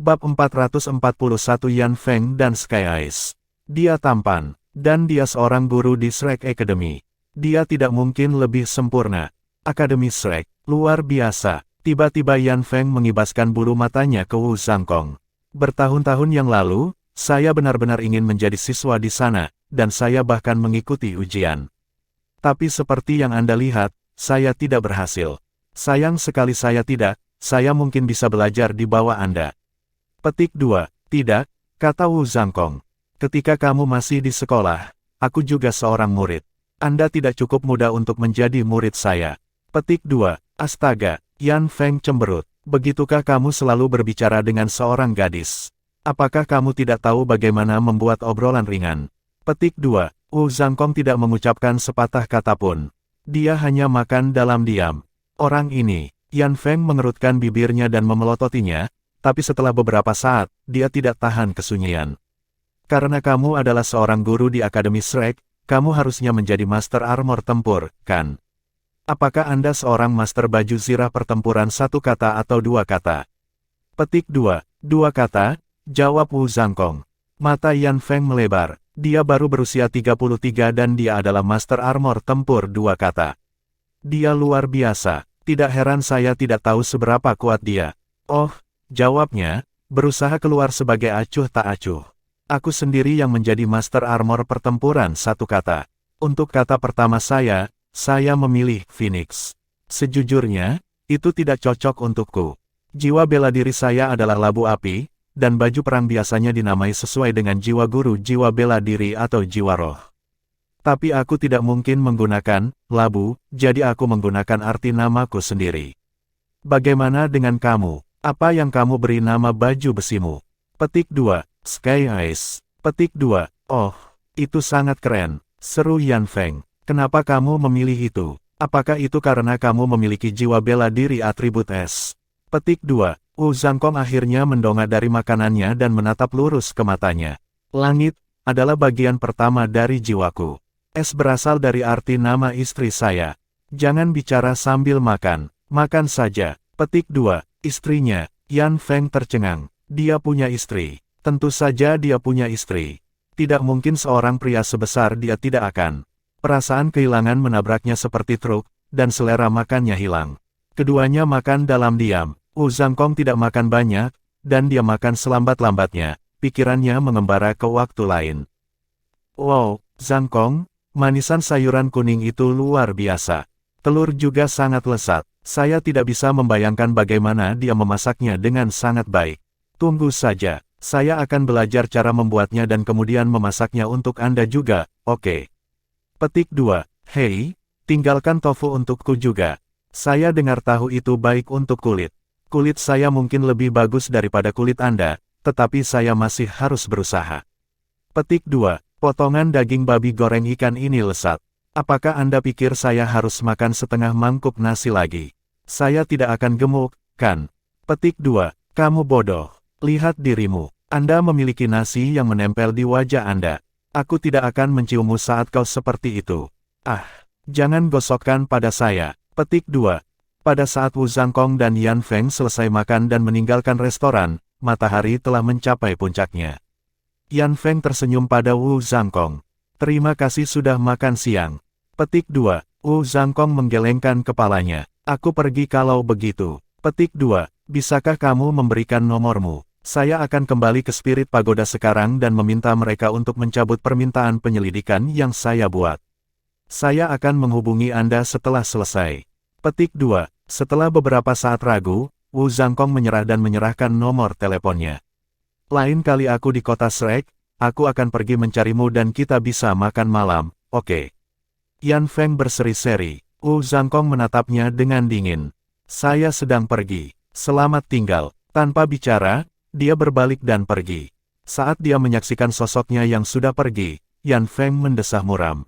Bab 441 Yan Feng dan Sky Eyes. Dia tampan, dan dia seorang guru di Shrek Academy. Dia tidak mungkin lebih sempurna. Akademi Shrek, luar biasa. Tiba-tiba Yan Feng mengibaskan bulu matanya ke Wu Zhangkong. Bertahun-tahun yang lalu, saya benar-benar ingin menjadi siswa di sana, dan saya bahkan mengikuti ujian. Tapi seperti yang Anda lihat, saya tidak berhasil. Sayang sekali saya mungkin bisa belajar di bawah Anda. Petik 2. Tidak, kata Wu Zhangkong. Ketika kamu masih di sekolah, aku juga seorang murid. Anda tidak cukup muda untuk menjadi murid saya. Petik 2. Astaga, Yan Feng cemberut. Begitukah kamu selalu berbicara dengan seorang gadis? Apakah kamu tidak tahu bagaimana membuat obrolan ringan? Petik 2. Wu Zhangkong tidak mengucapkan sepatah kata pun. Dia hanya makan dalam diam. Orang ini, Yan Feng mengerutkan bibirnya dan memelototinya, tapi setelah beberapa saat, dia tidak tahan kesunyian. Karena kamu adalah seorang guru di Akademi Shrek, kamu harusnya menjadi Master Armor Tempur, kan? Apakah Anda seorang Master Baju Zirah Pertempuran satu kata atau dua kata? Petik 2. Dua kata, jawab Wu Zhangkong. Mata Yan Feng melebar. Dia baru berusia 33 dan dia adalah Master Armor Tempur dua kata. Dia luar biasa. Tidak heran saya tidak tahu seberapa kuat dia. Oh, jawabnya, berusaha keluar sebagai acuh tak acuh. Aku sendiri yang menjadi Master Armor Pertempuran satu kata. Untuk kata pertama saya memilih Phoenix. Sejujurnya, itu tidak cocok untukku. Jiwa bela diri saya adalah labu api, dan baju perang biasanya dinamai sesuai dengan jiwa guru jiwa bela diri atau jiwa roh. Tapi aku tidak mungkin menggunakan labu, jadi aku menggunakan arti namaku sendiri. Bagaimana dengan kamu? Apa yang kamu beri nama baju besimu? Petik 2. Sky Eyes. Petik 2. Oh, itu sangat keren, seru Yan Feng. Kenapa kamu memilih itu? Apakah itu karena kamu memiliki jiwa bela diri atribut S? Petik 2. Wu Zhangkong akhirnya mendongak dari makanannya dan menatap lurus ke matanya. Langit adalah bagian pertama dari jiwaku. S berasal dari arti nama istri saya. Jangan bicara sambil makan, makan saja. Petik 2. Istrinya, Yan Feng tercengang. Dia punya istri. Tentu saja dia punya istri. Tidak mungkin seorang pria sebesar dia tidak akan. Perasaan kehilangan menabraknya seperti truk, dan selera makannya hilang. Keduanya makan dalam diam. Wu Zhangkong tidak makan banyak, dan dia makan selambat-lambatnya. Pikirannya mengembara ke waktu lain. Wow, Zhangkong, manisan sayuran kuning itu luar biasa. Telur juga sangat lezat. Saya tidak bisa membayangkan bagaimana dia memasaknya dengan sangat baik. Tunggu saja, saya akan belajar cara membuatnya dan kemudian memasaknya untuk Anda juga, oke? Petik 2. Hei, tinggalkan tofu untukku juga. Saya dengar tahu itu baik untuk kulit. Kulit saya mungkin lebih bagus daripada kulit Anda, tetapi saya masih harus berusaha. Petik 2. Potongan daging babi goreng ikan ini lezat. Apakah Anda pikir saya harus makan setengah mangkuk nasi lagi? Saya tidak akan gemuk, kan? Petik 2. Kamu bodoh. Lihat dirimu. Anda memiliki nasi yang menempel di wajah Anda. Aku tidak akan menciummu saat kau seperti itu. Ah, jangan gosokkan pada saya. Petik 2. Pada saat Wu Zhangkong dan Yan Feng selesai makan dan meninggalkan restoran, matahari telah mencapai puncaknya. Yan Feng tersenyum pada Wu Zhangkong. Terima kasih sudah makan siang. Petik 2. Wu Zhangkong menggelengkan kepalanya. Aku pergi kalau begitu. Petik 2. Bisakah kamu memberikan nomormu? Saya akan kembali ke Spirit Pagoda sekarang dan meminta mereka untuk mencabut permintaan penyelidikan yang saya buat. Saya akan menghubungi Anda setelah selesai. Petik 2. Setelah beberapa saat ragu, Wu Zhangkong menyerah dan menyerahkan nomor teleponnya. Lain kali aku di kota Shrek, aku akan pergi mencarimu dan kita bisa makan malam, oke? Yan Feng berseri-seri. Wu Zhangkong menatapnya dengan dingin. Saya sedang pergi. Selamat tinggal. Tanpa bicara, dia berbalik dan pergi. Saat dia menyaksikan sosoknya yang sudah pergi, Yan Feng mendesah muram.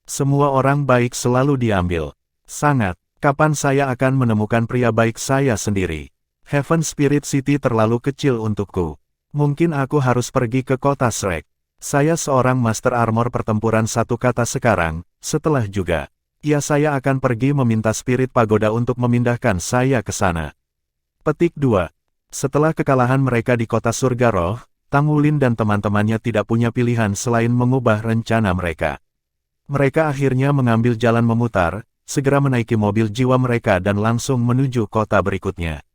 Semua orang baik selalu diambil. Sangat. Kapan saya akan menemukan pria baik saya sendiri? Heaven Spirit City terlalu kecil untukku. Mungkin aku harus pergi ke kota Shrek. Saya seorang Master Armor Pertempuran satu kata sekarang, setelah juga. Ya saya akan pergi meminta Spirit Pagoda untuk memindahkan saya ke sana. Petik 2. Setelah kekalahan mereka di kota surga roh, Tang Wulin dan teman-temannya tidak punya pilihan selain mengubah rencana mereka. Mereka akhirnya mengambil jalan memutar, segera menaiki mobil jiwa mereka dan langsung menuju kota berikutnya.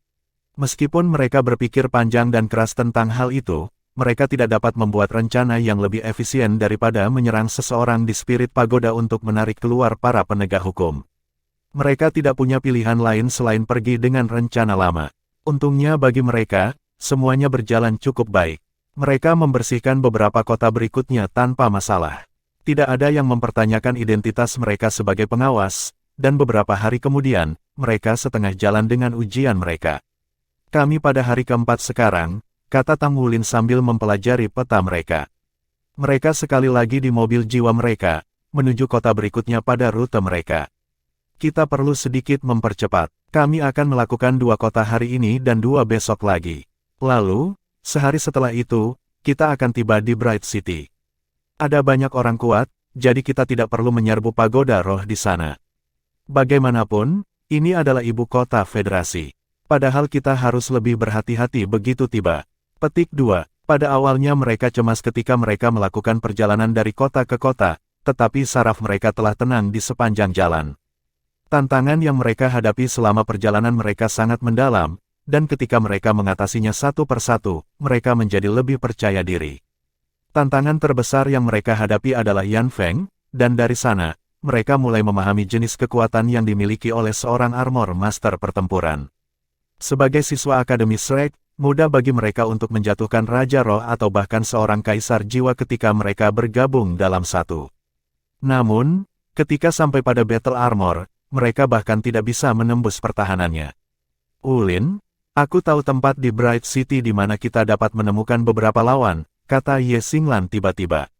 Meskipun mereka berpikir panjang dan keras tentang hal itu, mereka tidak dapat membuat rencana yang lebih efisien daripada menyerang seseorang di Spirit Pagoda untuk menarik keluar para penegak hukum. Mereka tidak punya pilihan lain selain pergi dengan rencana lama. Untungnya bagi mereka, semuanya berjalan cukup baik. Mereka membersihkan beberapa kota berikutnya tanpa masalah. Tidak ada yang mempertanyakan identitas mereka sebagai pengawas, dan beberapa hari kemudian, mereka setengah jalan dengan ujian mereka. Kami pada hari keempat sekarang, kata Tang Wulin sambil mempelajari peta mereka. Mereka sekali lagi di mobil jiwa mereka, menuju kota berikutnya pada rute mereka. Kita perlu sedikit mempercepat. Kami akan melakukan 2 kota hari ini dan 2 besok lagi. Lalu, sehari setelah itu, kita akan tiba di Bright City. Ada banyak orang kuat, jadi kita tidak perlu menyerbu pagoda roh di sana. Bagaimanapun, ini adalah ibu kota federasi. Padahal kita harus lebih berhati-hati begitu tiba. Petik 2. Pada awalnya mereka cemas ketika mereka melakukan perjalanan dari kota ke kota, tetapi saraf mereka telah tenang di sepanjang jalan. Tantangan yang mereka hadapi selama perjalanan mereka sangat mendalam, dan ketika mereka mengatasinya satu persatu, mereka menjadi lebih percaya diri. Tantangan terbesar yang mereka hadapi adalah Yan Feng, dan dari sana, mereka mulai memahami jenis kekuatan yang dimiliki oleh seorang armor master pertempuran. Sebagai siswa Akademi Shrek, mudah bagi mereka untuk menjatuhkan Raja Roh atau bahkan seorang Kaisar Jiwa ketika mereka bergabung dalam satu. Namun, ketika sampai pada Battle Armor, mereka bahkan tidak bisa menembus pertahanannya. Wulin, aku tahu tempat di Bright City di mana kita dapat menemukan beberapa lawan, kata Ye Xinglan tiba-tiba.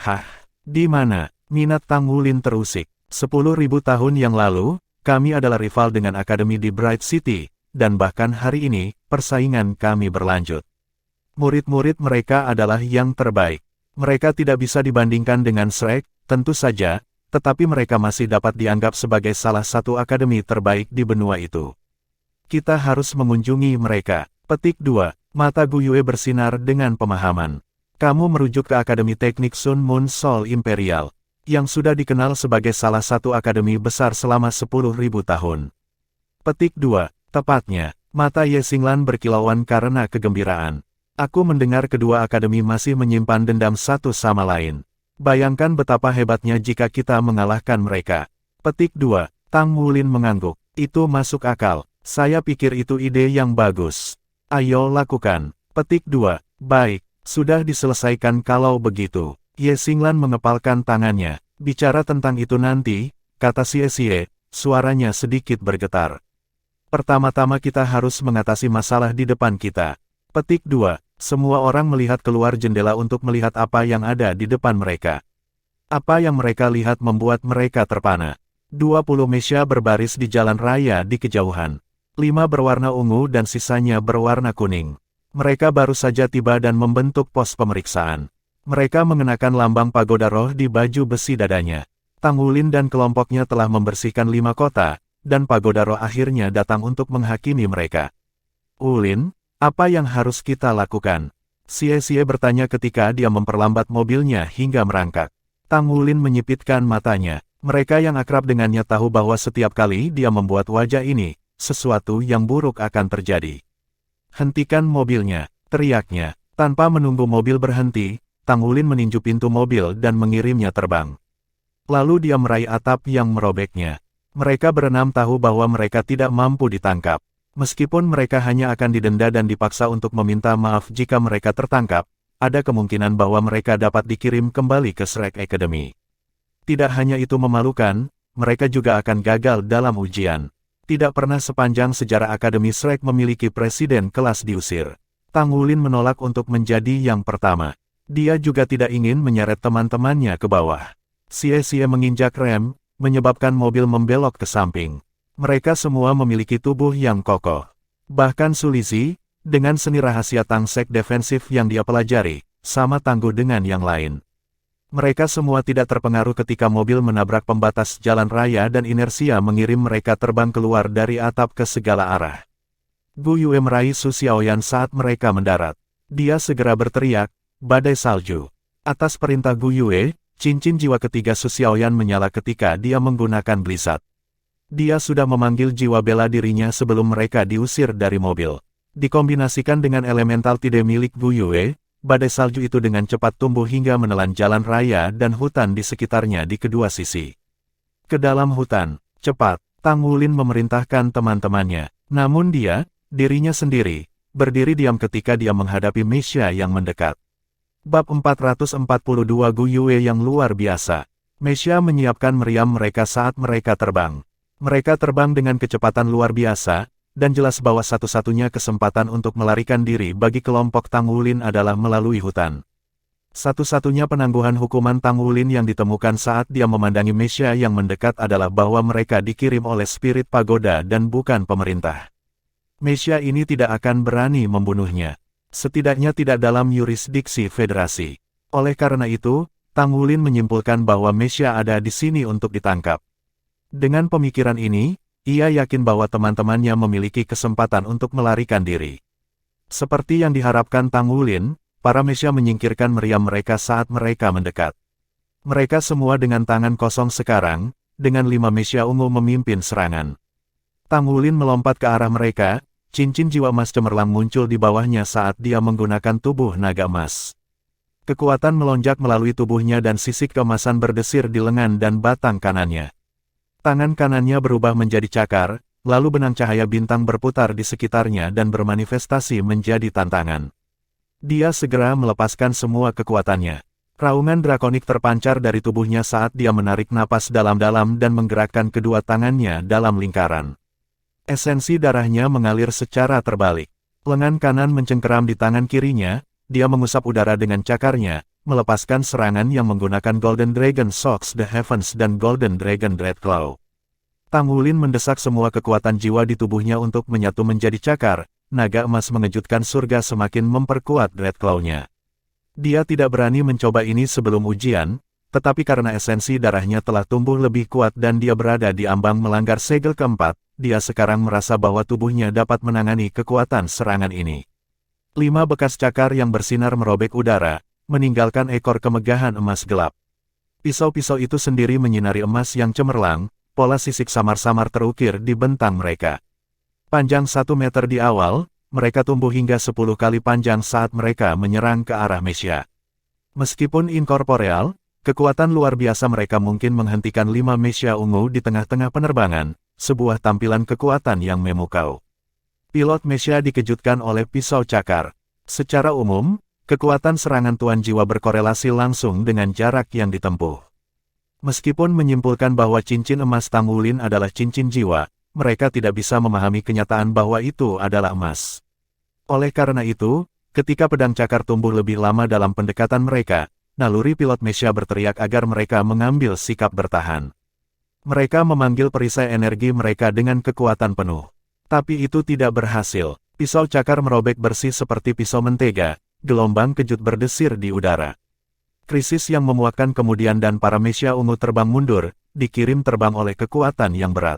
Hah, di mana? Minat Tang Wulin terusik. 10.000 tahun yang lalu, kami adalah rival dengan Akademi di Bright City, dan bahkan hari ini, persaingan kami berlanjut. Murid-murid mereka adalah yang terbaik. Mereka tidak bisa dibandingkan dengan Shrek, tentu saja, tetapi mereka masih dapat dianggap sebagai salah satu akademi terbaik di benua itu. Kita harus mengunjungi mereka. Petik 2. Mata Gu Yue bersinar dengan pemahaman. Kamu merujuk ke Akademi Teknik Sun Moon Soul Imperial, yang sudah dikenal sebagai salah satu akademi besar selama 10.000 tahun. Petik 2. Tepatnya, mata Ye Xinglan berkilauan karena kegembiraan. Aku mendengar kedua akademi masih menyimpan dendam satu sama lain. Bayangkan betapa hebatnya jika kita mengalahkan mereka. Petik 2. Tang Wulin mengangguk. Itu masuk akal. Saya pikir itu ide yang bagus. Ayo lakukan. Petik 2. Baik, sudah diselesaikan kalau begitu. Ye Xinglan mengepalkan tangannya. Bicara tentang itu nanti, kata Xie, suaranya sedikit bergetar. Pertama-tama kita harus mengatasi masalah di depan kita. Petik 2. Semua orang melihat keluar jendela untuk melihat apa yang ada di depan mereka. Apa yang mereka lihat membuat mereka terpana. 20 mecha berbaris di jalan raya di kejauhan. 5 berwarna ungu dan sisanya berwarna kuning. Mereka baru saja tiba dan membentuk pos pemeriksaan. Mereka mengenakan lambang pagoda roh di baju besi dadanya. Tang Wulin dan kelompoknya telah membersihkan 5 kota, dan pagoda roh akhirnya datang untuk menghakimi mereka. Wulin, apa yang harus kita lakukan? Xie bertanya ketika dia memperlambat mobilnya hingga merangkak. Tang Wulin menyipitkan matanya. Mereka yang akrab dengannya tahu bahwa setiap kali dia membuat wajah ini, sesuatu yang buruk akan terjadi. Hentikan mobilnya, teriaknya. Tanpa menunggu mobil berhenti, Tang Wulin meninju pintu mobil dan mengirimnya terbang. Lalu dia meraih atap yang merobeknya. Mereka berenam tahu bahwa mereka tidak mampu ditangkap. Meskipun mereka hanya akan didenda dan dipaksa untuk meminta maaf jika mereka tertangkap, ada kemungkinan bahwa mereka dapat dikirim kembali ke Shrek Academy. Tidak hanya itu memalukan, mereka juga akan gagal dalam ujian. Tidak pernah sepanjang sejarah Akademi Shrek memiliki presiden kelas diusir. Tang Wulin menolak untuk menjadi yang pertama. Dia juga tidak ingin menyeret teman-temannya ke bawah. Xie menginjak rem, menyebabkan mobil membelok ke samping. Mereka semua memiliki tubuh yang kokoh. Bahkan Sulizi, dengan seni rahasia tangsek defensif yang dia pelajari, sama tangguh dengan yang lain. Mereka semua tidak terpengaruh ketika mobil menabrak pembatas jalan raya dan inersia mengirim mereka terbang keluar dari atap ke segala arah. Gu Yue meraih Su Xiaoyan saat mereka mendarat. Dia segera berteriak, badai salju. Atas perintah Gu Yue, cincin jiwa ketiga Su Xiaoyan menyala ketika dia menggunakan Blizzard. Dia sudah memanggil jiwa bela dirinya sebelum mereka diusir dari mobil. Dikombinasikan dengan elemental tide milik Gu Yue, badai salju itu dengan cepat tumbuh hingga menelan jalan raya dan hutan di sekitarnya di kedua sisi. Ke dalam hutan, cepat, Tang Wulin memerintahkan teman-temannya. Namun dirinya sendiri, berdiri diam ketika dia menghadapi Meisha yang mendekat. Bab 442 Gu Yue yang luar biasa. Meisha menyiapkan meriam mereka saat mereka terbang. Mereka terbang dengan kecepatan luar biasa, dan jelas bahwa satu-satunya kesempatan untuk melarikan diri bagi kelompok Tang Wulin adalah melalui hutan. Satu-satunya penangguhan hukuman Tang Wulin yang ditemukan saat dia memandangi Meisha yang mendekat adalah bahwa mereka dikirim oleh spirit pagoda dan bukan pemerintah. Meisha ini tidak akan berani membunuhnya. Setidaknya tidak dalam yurisdiksi federasi. Oleh karena itu, Tang Wulin menyimpulkan bahwa Meisha ada di sini untuk ditangkap. Dengan pemikiran ini, ia yakin bahwa teman-temannya memiliki kesempatan untuk melarikan diri. Seperti yang diharapkan Tang Wulin, para Meisha menyingkirkan meriam mereka saat mereka mendekat. Mereka semua dengan tangan kosong sekarang, dengan 5 Meisha ungu memimpin serangan. Tang Wulin melompat ke arah mereka, cincin jiwa emas cemerlang muncul di bawahnya saat dia menggunakan tubuh naga emas. Kekuatan melonjak melalui tubuhnya dan sisik keemasan berdesir di lengan dan batang kanannya. Tangan kanannya berubah menjadi cakar, lalu benang cahaya bintang berputar di sekitarnya dan bermanifestasi menjadi tantangan. Dia segera melepaskan semua kekuatannya. Raungan drakonik terpancar dari tubuhnya saat dia menarik napas dalam-dalam dan menggerakkan kedua tangannya dalam lingkaran. Esensi darahnya mengalir secara terbalik. Lengan kanan mencengkeram di tangan kirinya, dia mengusap udara dengan cakarnya, melepaskan serangan yang menggunakan Golden Dragon Socks the Heavens dan Golden Dragon Dreadclaw. Tang Wulin mendesak semua kekuatan jiwa di tubuhnya untuk menyatu menjadi cakar. Naga emas mengejutkan surga semakin memperkuat Dreadclaw-nya. Dia tidak berani mencoba ini sebelum ujian, tetapi karena esensi darahnya telah tumbuh lebih kuat dan dia berada di ambang melanggar segel keempat, dia sekarang merasa bahwa tubuhnya dapat menangani kekuatan serangan ini. 5 bekas cakar yang bersinar merobek udara, meninggalkan ekor kemegahan emas gelap. Pisau-pisau itu sendiri menyinari emas yang cemerlang, pola sisik samar-samar terukir di bentang mereka. Panjang 1 meter di awal, mereka tumbuh hingga 10 kali panjang saat mereka menyerang ke arah Meisha. Meskipun inkorporeal, kekuatan luar biasa mereka mungkin menghentikan 5 Meisha ungu di tengah-tengah penerbangan, sebuah tampilan kekuatan yang memukau. Pilot Meisha dikejutkan oleh pisau cakar. Secara umum, kekuatan serangan Tuan Jiwa berkorelasi langsung dengan jarak yang ditempuh. Meskipun menyimpulkan bahwa cincin emas Tang Wulin adalah cincin jiwa, mereka tidak bisa memahami kenyataan bahwa itu adalah emas. Oleh karena itu, ketika pedang cakar tumbuh lebih lama dalam pendekatan mereka, naluri pilot Meisha berteriak agar mereka mengambil sikap bertahan. Mereka memanggil perisai energi mereka dengan kekuatan penuh. Tapi itu tidak berhasil. Pisau cakar merobek bersih seperti pisau mentega, gelombang kejut berdesir di udara. Krisis yang memuakkan kemudian dan para Meisha ungu terbang mundur, dikirim terbang oleh kekuatan yang berat.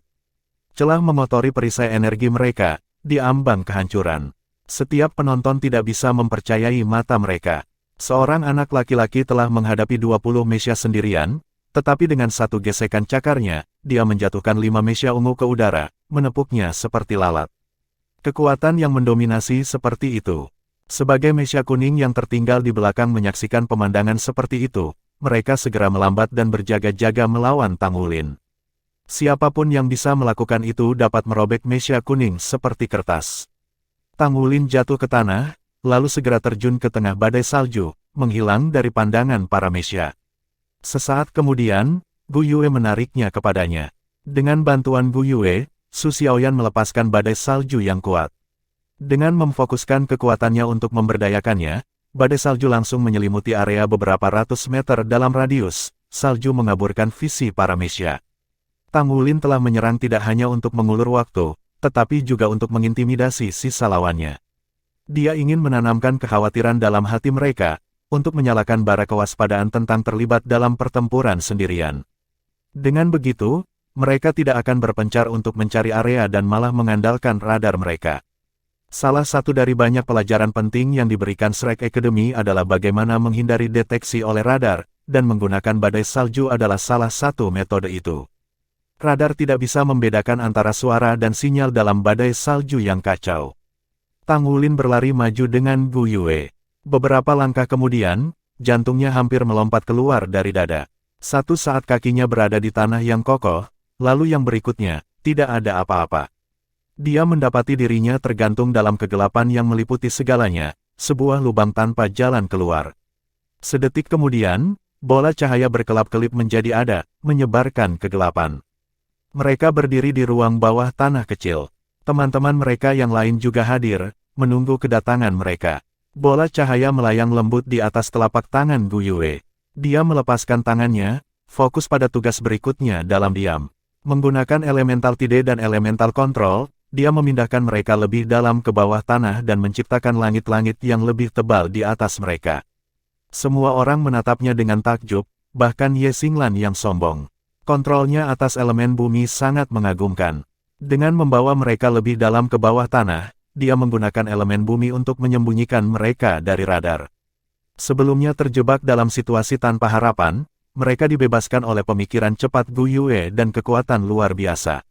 Celah memotori perisai energi mereka, di ambang kehancuran. Setiap penonton tidak bisa mempercayai mata mereka. Seorang anak laki-laki telah menghadapi 20 Meisha sendirian, tetapi dengan satu gesekan cakarnya, dia menjatuhkan 5 Meisha ungu ke udara, menepuknya seperti lalat. Kekuatan yang mendominasi seperti itu. Sebagai Meisha kuning yang tertinggal di belakang menyaksikan pemandangan seperti itu, mereka segera melambat dan berjaga-jaga melawan Tang Wulin. Siapapun yang bisa melakukan itu dapat merobek Meisha kuning seperti kertas. Tang Wulin jatuh ke tanah, lalu segera terjun ke tengah badai salju, menghilang dari pandangan para Meisha. Sesaat kemudian, Gu Yue menariknya kepadanya. Dengan bantuan Gu Yue, Su Xiaoyan melepaskan badai salju yang kuat. Dengan memfokuskan kekuatannya untuk memberdayakannya, badai salju langsung menyelimuti area beberapa ratus meter dalam radius, salju mengaburkan visi para Meisha. Tang Wulin telah menyerang tidak hanya untuk mengulur waktu, tetapi juga untuk mengintimidasi sisa lawannya. Dia ingin menanamkan kekhawatiran dalam hati mereka, untuk menyalakan bara kewaspadaan tentang terlibat dalam pertempuran sendirian. Dengan begitu, mereka tidak akan berpencar untuk mencari area dan malah mengandalkan radar mereka. Salah satu dari banyak pelajaran penting yang diberikan Shrek Academy adalah bagaimana menghindari deteksi oleh radar, dan menggunakan badai salju adalah salah satu metode itu. Radar tidak bisa membedakan antara suara dan sinyal dalam badai salju yang kacau. Tang Wulin berlari maju dengan Gu Yue. Beberapa langkah kemudian, jantungnya hampir melompat keluar dari dada. Satu saat kakinya berada di tanah yang kokoh, lalu yang berikutnya, tidak ada apa-apa. Dia mendapati dirinya tergantung dalam kegelapan yang meliputi segalanya, sebuah lubang tanpa jalan keluar. Sedetik kemudian, bola cahaya berkelap-kelip menjadi ada, menyebarkan kegelapan. Mereka berdiri di ruang bawah tanah kecil. Teman-teman mereka yang lain juga hadir, menunggu kedatangan mereka. Bola cahaya melayang lembut di atas telapak tangan Gu Yue. Dia melepaskan tangannya, fokus pada tugas berikutnya dalam diam. Menggunakan elemental tide dan elemental kontrol, dia memindahkan mereka lebih dalam ke bawah tanah dan menciptakan langit-langit yang lebih tebal di atas mereka. Semua orang menatapnya dengan takjub, bahkan Ye Xinglan yang sombong. Kontrolnya atas elemen bumi sangat mengagumkan. Dengan membawa mereka lebih dalam ke bawah tanah, dia menggunakan elemen bumi untuk menyembunyikan mereka dari radar. Sebelumnya terjebak dalam situasi tanpa harapan, mereka dibebaskan oleh pemikiran cepat Gu Yue dan kekuatan luar biasa.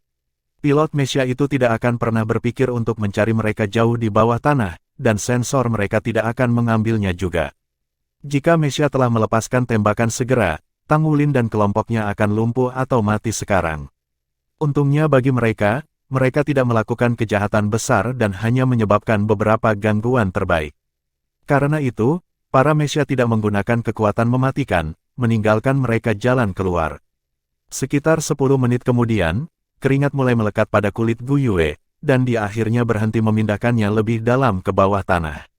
Pilot Mesya itu tidak akan pernah berpikir untuk mencari mereka jauh di bawah tanah, dan sensor mereka tidak akan mengambilnya juga. Jika Mesya telah melepaskan tembakan segera, Tang Wulin dan kelompoknya akan lumpuh atau mati sekarang. Untungnya bagi mereka, mereka tidak melakukan kejahatan besar dan hanya menyebabkan beberapa gangguan terbaik. Karena itu, para Mesya tidak menggunakan kekuatan mematikan, meninggalkan mereka jalan keluar. Sekitar 10 menit kemudian, keringat mulai melekat pada kulit Gu Yue, dan dia akhirnya berhenti memindahkannya lebih dalam ke bawah tanah.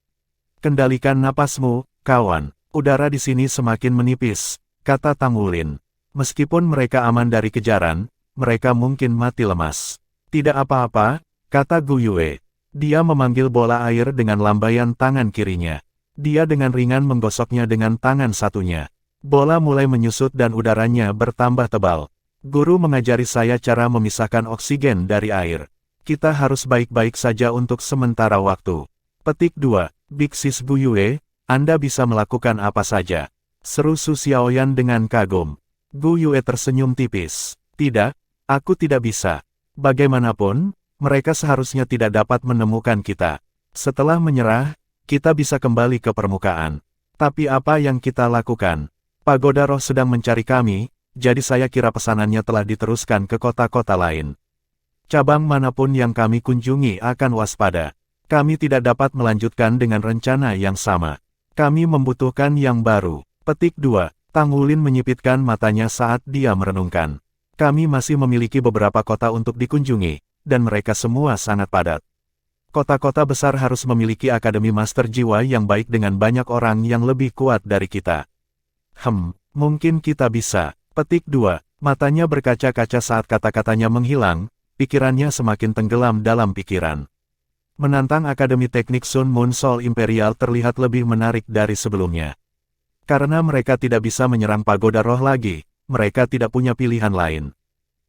Kendalikan napasmu, kawan. Udara di sini semakin menipis, kata Tang Wulin. Meskipun mereka aman dari kejaran, mereka mungkin mati lemas. Tidak apa-apa, kata Gu Yue. Dia memanggil bola air dengan lambaian tangan kirinya. Dia dengan ringan menggosoknya dengan tangan satunya. Bola mulai menyusut dan udaranya bertambah tebal. Guru mengajari saya cara memisahkan oksigen dari air. Kita harus baik-baik saja untuk sementara waktu. Petik 2. Big Sis Gu Yue, Anda bisa melakukan apa saja. Seru Su Xiaoyan dengan kagum. Gu Yue tersenyum tipis. Tidak, aku tidak bisa. Bagaimanapun, mereka seharusnya tidak dapat menemukan kita. Setelah menyerah, kita bisa kembali ke permukaan. Tapi apa yang kita lakukan? Pagoda Roh sedang mencari kami. Jadi saya kira pesanannya telah diteruskan ke kota-kota lain. Cabang manapun yang kami kunjungi akan waspada. Kami tidak dapat melanjutkan dengan rencana yang sama. Kami membutuhkan yang baru. Petik 2. Tang Wulin menyipitkan matanya saat dia merenungkan. Kami masih memiliki beberapa kota untuk dikunjungi, dan mereka semua sangat padat. Kota-kota besar harus memiliki akademi master jiwa yang baik dengan banyak orang yang lebih kuat dari kita. Mungkin kita bisa. Petik 2. Matanya berkaca-kaca saat kata-katanya menghilang, pikirannya semakin tenggelam dalam pikiran. Menantang Akademi Teknik Sun Moon Soul Imperial terlihat lebih menarik dari sebelumnya. Karena mereka tidak bisa menyerang Pagoda Roh lagi, mereka tidak punya pilihan lain.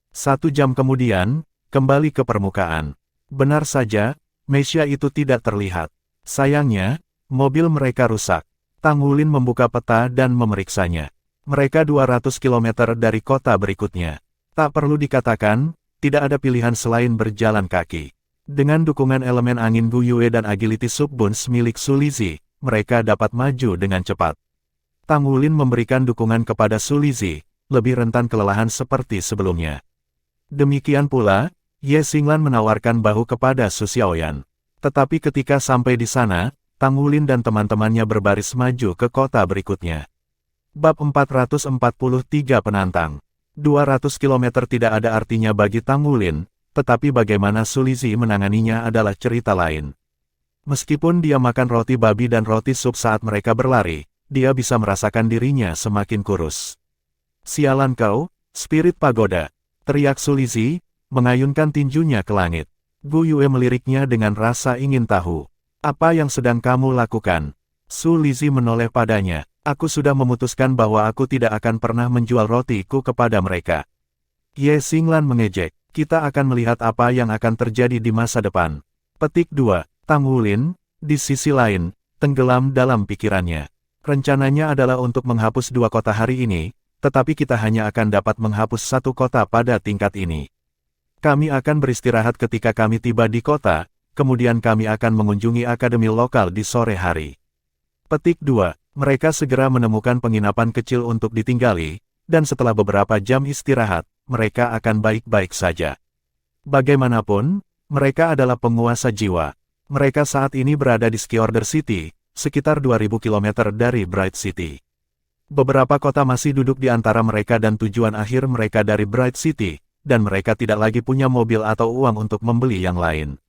1 jam kemudian, kembali ke permukaan. Benar saja, Mesya itu tidak terlihat. Sayangnya, mobil mereka rusak. Tang Wulin membuka peta dan memeriksanya. Mereka 200 km dari kota berikutnya. Tak perlu dikatakan, tidak ada pilihan selain berjalan kaki. Dengan dukungan elemen angin Gu Yue dan agility subbuns milik Su Lizi, mereka dapat maju dengan cepat. Tang Wulin memberikan dukungan kepada Su Lizi, lebih rentan kelelahan seperti sebelumnya. Demikian pula, Ye Xinglan menawarkan bahu kepada Su Xiaoyan. Tetapi ketika sampai di sana, Tang Wulin dan teman-temannya berbaris maju ke kota berikutnya. Bab 443 Penantang. 200 km tidak ada artinya bagi Tang Wulin, tetapi bagaimana Su Lizi menanganinya adalah cerita lain. Meskipun dia makan roti babi dan roti sup saat mereka berlari, dia bisa merasakan dirinya semakin kurus. Sialan kau, spirit pagoda, teriak Su Lizi, mengayunkan tinjunya ke langit. Gu Yue meliriknya dengan rasa ingin tahu. Apa yang sedang kamu lakukan? Su Lizi menoleh padanya. Aku sudah memutuskan bahwa aku tidak akan pernah menjual rotiku kepada mereka. Ye Xinglan mengejek. Kita akan melihat apa yang akan terjadi di masa depan. Petik 2. Tang Wulin, di sisi lain, tenggelam dalam pikirannya. Rencananya adalah untuk menghapus 2 kota hari ini, tetapi kita hanya akan dapat menghapus 1 kota pada tingkat ini. Kami akan beristirahat ketika kami tiba di kota, kemudian kami akan mengunjungi akademi lokal di sore hari. Petik 2. Mereka segera menemukan penginapan kecil untuk ditinggali, dan setelah beberapa jam istirahat, mereka akan baik-baik saja. Bagaimanapun, mereka adalah penguasa jiwa. Mereka saat ini berada di Skiorder City, sekitar 2000 km dari Bright City. Beberapa kota masih duduk di antara mereka dan tujuan akhir mereka dari Bright City, dan mereka tidak lagi punya mobil atau uang untuk membeli yang lain.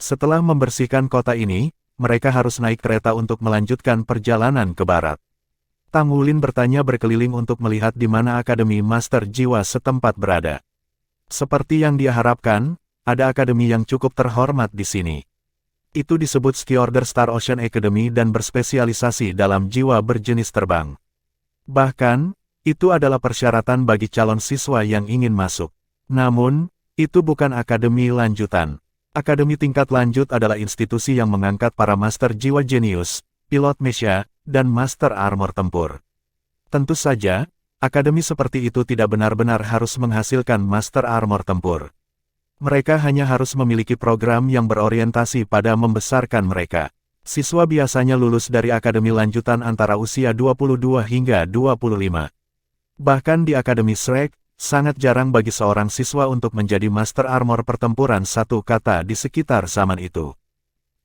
Setelah membersihkan kota ini, mereka harus naik kereta untuk melanjutkan perjalanan ke barat. Tang Wulin bertanya berkeliling untuk melihat di mana Akademi Master Jiwa setempat berada. Seperti yang dia harapkan, ada akademi yang cukup terhormat di sini. Itu disebut Skiorder Star Ocean Academy dan berspesialisasi dalam jiwa berjenis terbang. Bahkan, itu adalah persyaratan bagi calon siswa yang ingin masuk. Namun, itu bukan akademi lanjutan. Akademi tingkat lanjut adalah institusi yang mengangkat para master jiwa jenius, pilot mecha, dan master armor tempur. Tentu saja, akademi seperti itu tidak benar-benar harus menghasilkan master armor tempur. Mereka hanya harus memiliki program yang berorientasi pada membesarkan mereka. Siswa biasanya lulus dari akademi lanjutan antara usia 22 hingga 25. Bahkan di Akademi Shrek, sangat jarang bagi seorang siswa untuk menjadi master armor pertempuran 1 kata di sekitar zaman itu.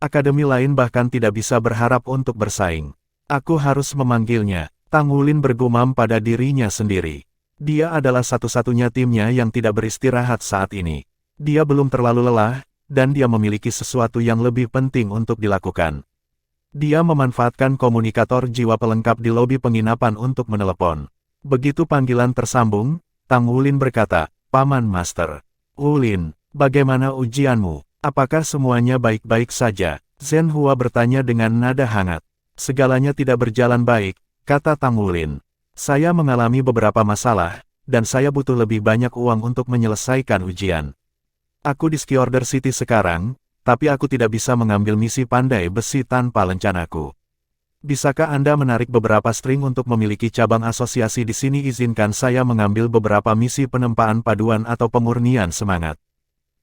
Akademi lain bahkan tidak bisa berharap untuk bersaing. Aku harus memanggilnya, Tang Wulin bergumam pada dirinya sendiri. Dia adalah satu-satunya timnya yang tidak beristirahat saat ini. Dia belum terlalu lelah, dan dia memiliki sesuatu yang lebih penting untuk dilakukan. Dia memanfaatkan komunikator jiwa pelengkap di lobi penginapan untuk menelepon. Begitu panggilan tersambung, Tang Wulin berkata, "Paman Master. Wulin, bagaimana ujianmu? Apakah semuanya baik-baik saja?" Zhen Hua bertanya dengan nada hangat. "Segalanya tidak berjalan baik," kata Tang Wulin. "Saya mengalami beberapa masalah, dan saya butuh lebih banyak uang untuk menyelesaikan ujian. Aku di Skiorder City sekarang, tapi aku tidak bisa mengambil misi pandai besi tanpa lencanaku. Bisakah Anda menarik beberapa string untuk memiliki cabang asosiasi di sini? Izinkan saya mengambil beberapa misi penempaan paduan atau pemurnian semangat.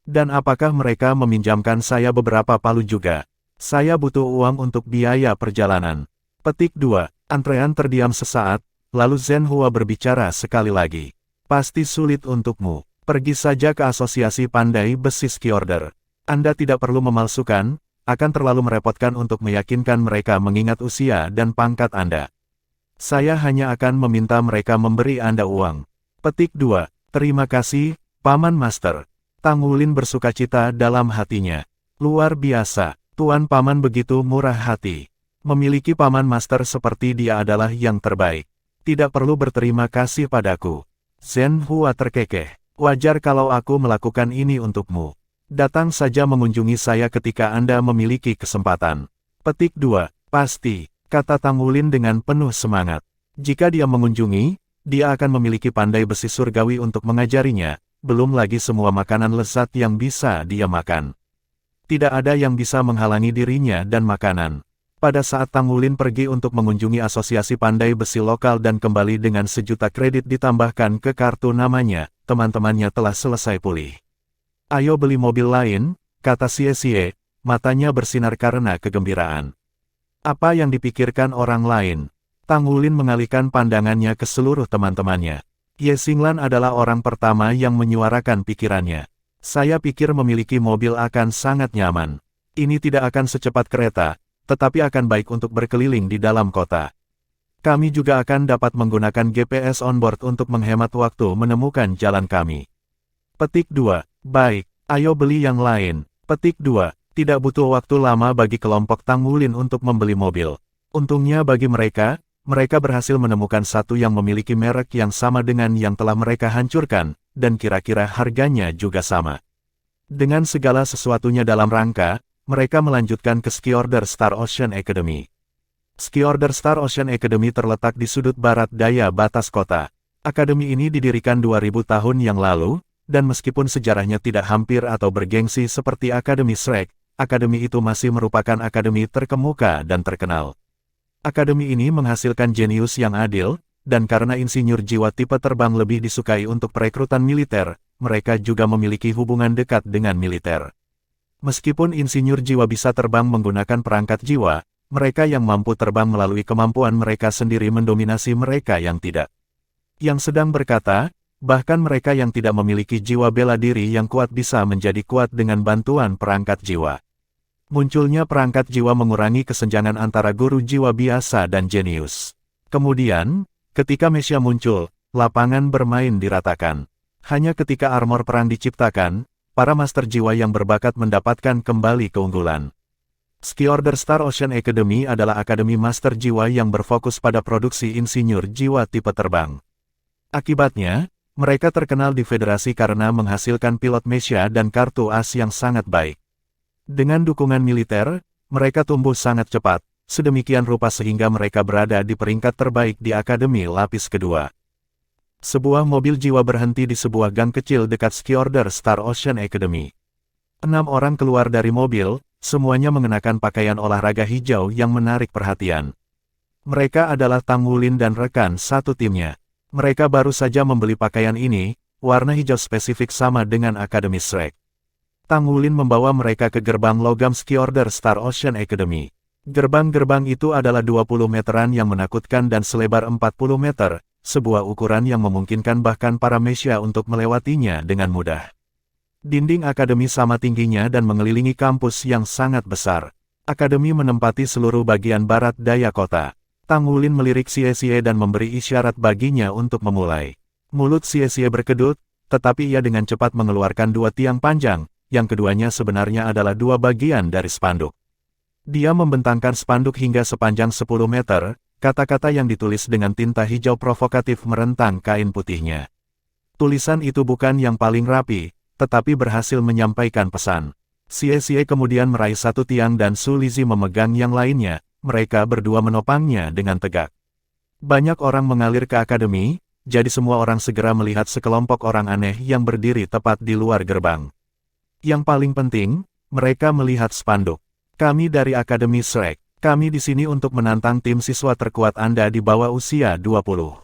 Dan apakah mereka meminjamkan saya beberapa palu juga? Saya butuh uang untuk biaya perjalanan." Petik 2. Antrean terdiam sesaat, lalu Zhen Hua berbicara sekali lagi. "Pasti sulit untukmu. Pergi saja ke asosiasi pandai besi Skiorder. Anda tidak perlu memalsukan, akan terlalu merepotkan untuk meyakinkan mereka mengingat usia dan pangkat Anda. Saya hanya akan meminta mereka memberi Anda uang." Petik 2. "Terima kasih, Paman Master." Tang Wulin bersukacita dalam hatinya. Luar biasa, Tuan Paman begitu murah hati. Memiliki Paman Master seperti dia adalah yang terbaik. Tidak perlu berterima kasih padaku. Zhen Hua terkekeh. "Wajar kalau aku melakukan ini untukmu. Datang saja mengunjungi saya ketika Anda memiliki kesempatan." Petik 2. "Pasti," kata Tang Wulin dengan penuh semangat. Jika dia mengunjungi, dia akan memiliki pandai besi surgawi untuk mengajarinya, belum lagi semua makanan lezat yang bisa dia makan. Tidak ada yang bisa menghalangi dirinya dan makanan. Pada saat Tang Wulin pergi untuk mengunjungi asosiasi pandai besi lokal dan kembali dengan 1.000.000 kredit ditambahkan ke kartu namanya, teman-temannya telah selesai pulih. "Ayo beli mobil lain," kata Xie, matanya bersinar karena kegembiraan. Apa yang dipikirkan orang lain? Tang Wulin mengalihkan pandangannya ke seluruh teman-temannya. Ye Xinglan adalah orang pertama yang menyuarakan pikirannya. "Saya pikir memiliki mobil akan sangat nyaman. Ini tidak akan secepat kereta, tetapi akan baik untuk berkeliling di dalam kota. Kami juga akan dapat menggunakan GPS onboard untuk menghemat waktu menemukan jalan kami." Petik 2. "Baik, ayo beli yang lain." Petik 2. Tidak butuh waktu lama bagi kelompok Tang Wulin untuk membeli mobil. Untungnya bagi mereka, mereka berhasil menemukan satu yang memiliki merek yang sama dengan yang telah mereka hancurkan, dan kira-kira harganya juga sama. Dengan segala sesuatunya dalam rangka, mereka melanjutkan ke Skiorder Star Ocean Academy. Skiorder Star Ocean Academy terletak di sudut barat daya batas kota. Akademi ini didirikan 2000 tahun yang lalu, dan meskipun sejarahnya tidak hampir atau bergengsi seperti Akademi Shrek, akademi itu masih merupakan akademi terkemuka dan terkenal. Akademi ini menghasilkan jenius yang adil, dan karena insinyur jiwa tipe terbang lebih disukai untuk perekrutan militer, mereka juga memiliki hubungan dekat dengan militer. Meskipun insinyur jiwa bisa terbang menggunakan perangkat jiwa, mereka yang mampu terbang melalui kemampuan mereka sendiri mendominasi mereka yang tidak. Yang sedang berkata, bahkan mereka yang tidak memiliki jiwa bela diri yang kuat bisa menjadi kuat dengan bantuan perangkat jiwa. Munculnya perangkat jiwa mengurangi kesenjangan antara guru jiwa biasa dan jenius. Kemudian, ketika Mesya muncul, lapangan bermain diratakan. Hanya ketika armor perang diciptakan, para master jiwa yang berbakat mendapatkan kembali keunggulan. Ski Order Star Ocean Academy adalah akademi master jiwa yang berfokus pada produksi insinyur jiwa tipe terbang. Akibatnya, mereka terkenal di federasi karena menghasilkan pilot Mesya dan kartu as yang sangat baik. Dengan dukungan militer, mereka tumbuh sangat cepat, sedemikian rupa sehingga mereka berada di peringkat terbaik di akademi lapis kedua. Sebuah mobil jiwa berhenti di sebuah gang kecil dekat Ski Order Star Ocean Academy. 6 orang keluar dari mobil, semuanya mengenakan pakaian olahraga hijau yang menarik perhatian. Mereka adalah Tang Wulin dan rekan satu timnya. Mereka baru saja membeli pakaian ini, warna hijau spesifik sama dengan Akademi Shrek. Tang Wulin membawa mereka ke gerbang logam Ski Order Star Ocean Academy. Gerbang-gerbang itu adalah 20 meteran yang menakutkan dan selebar 40 meter, sebuah ukuran yang memungkinkan bahkan para Mesya untuk melewatinya dengan mudah. Dinding akademi sama tingginya dan mengelilingi kampus yang sangat besar. Akademi menempati seluruh bagian barat daya kota. Tang Wulin melirik Xie dan memberi isyarat baginya untuk memulai. Mulut Xie berkedut, tetapi ia dengan cepat mengeluarkan 2 tiang panjang, yang keduanya sebenarnya adalah 2 bagian dari spanduk. Dia membentangkan spanduk hingga sepanjang 10 meter, kata-kata yang ditulis dengan tinta hijau provokatif merentang kain putihnya. Tulisan itu bukan yang paling rapi, tetapi berhasil menyampaikan pesan. Xie kemudian meraih 1 tiang dan Su Lizhi memegang yang lainnya, mereka berdua menopangnya dengan tegak. Banyak orang mengalir ke akademi, jadi semua orang segera melihat sekelompok orang aneh yang berdiri tepat di luar gerbang. Yang paling penting, mereka melihat spanduk. Kami dari Akademi Shrek. Kami di sini untuk menantang tim siswa terkuat Anda di bawah usia 20.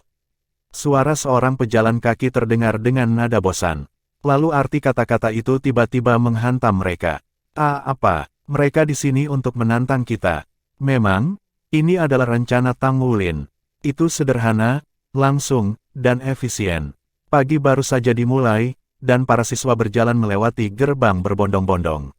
Suara seorang pejalan kaki terdengar dengan nada bosan. Lalu arti kata-kata itu tiba-tiba menghantam mereka. Apa? Mereka di sini untuk menantang kita. Memang, ini adalah rencana Tang Wulin. Itu sederhana, langsung, dan efisien. Pagi baru saja dimulai, dan para siswa berjalan melewati gerbang berbondong-bondong.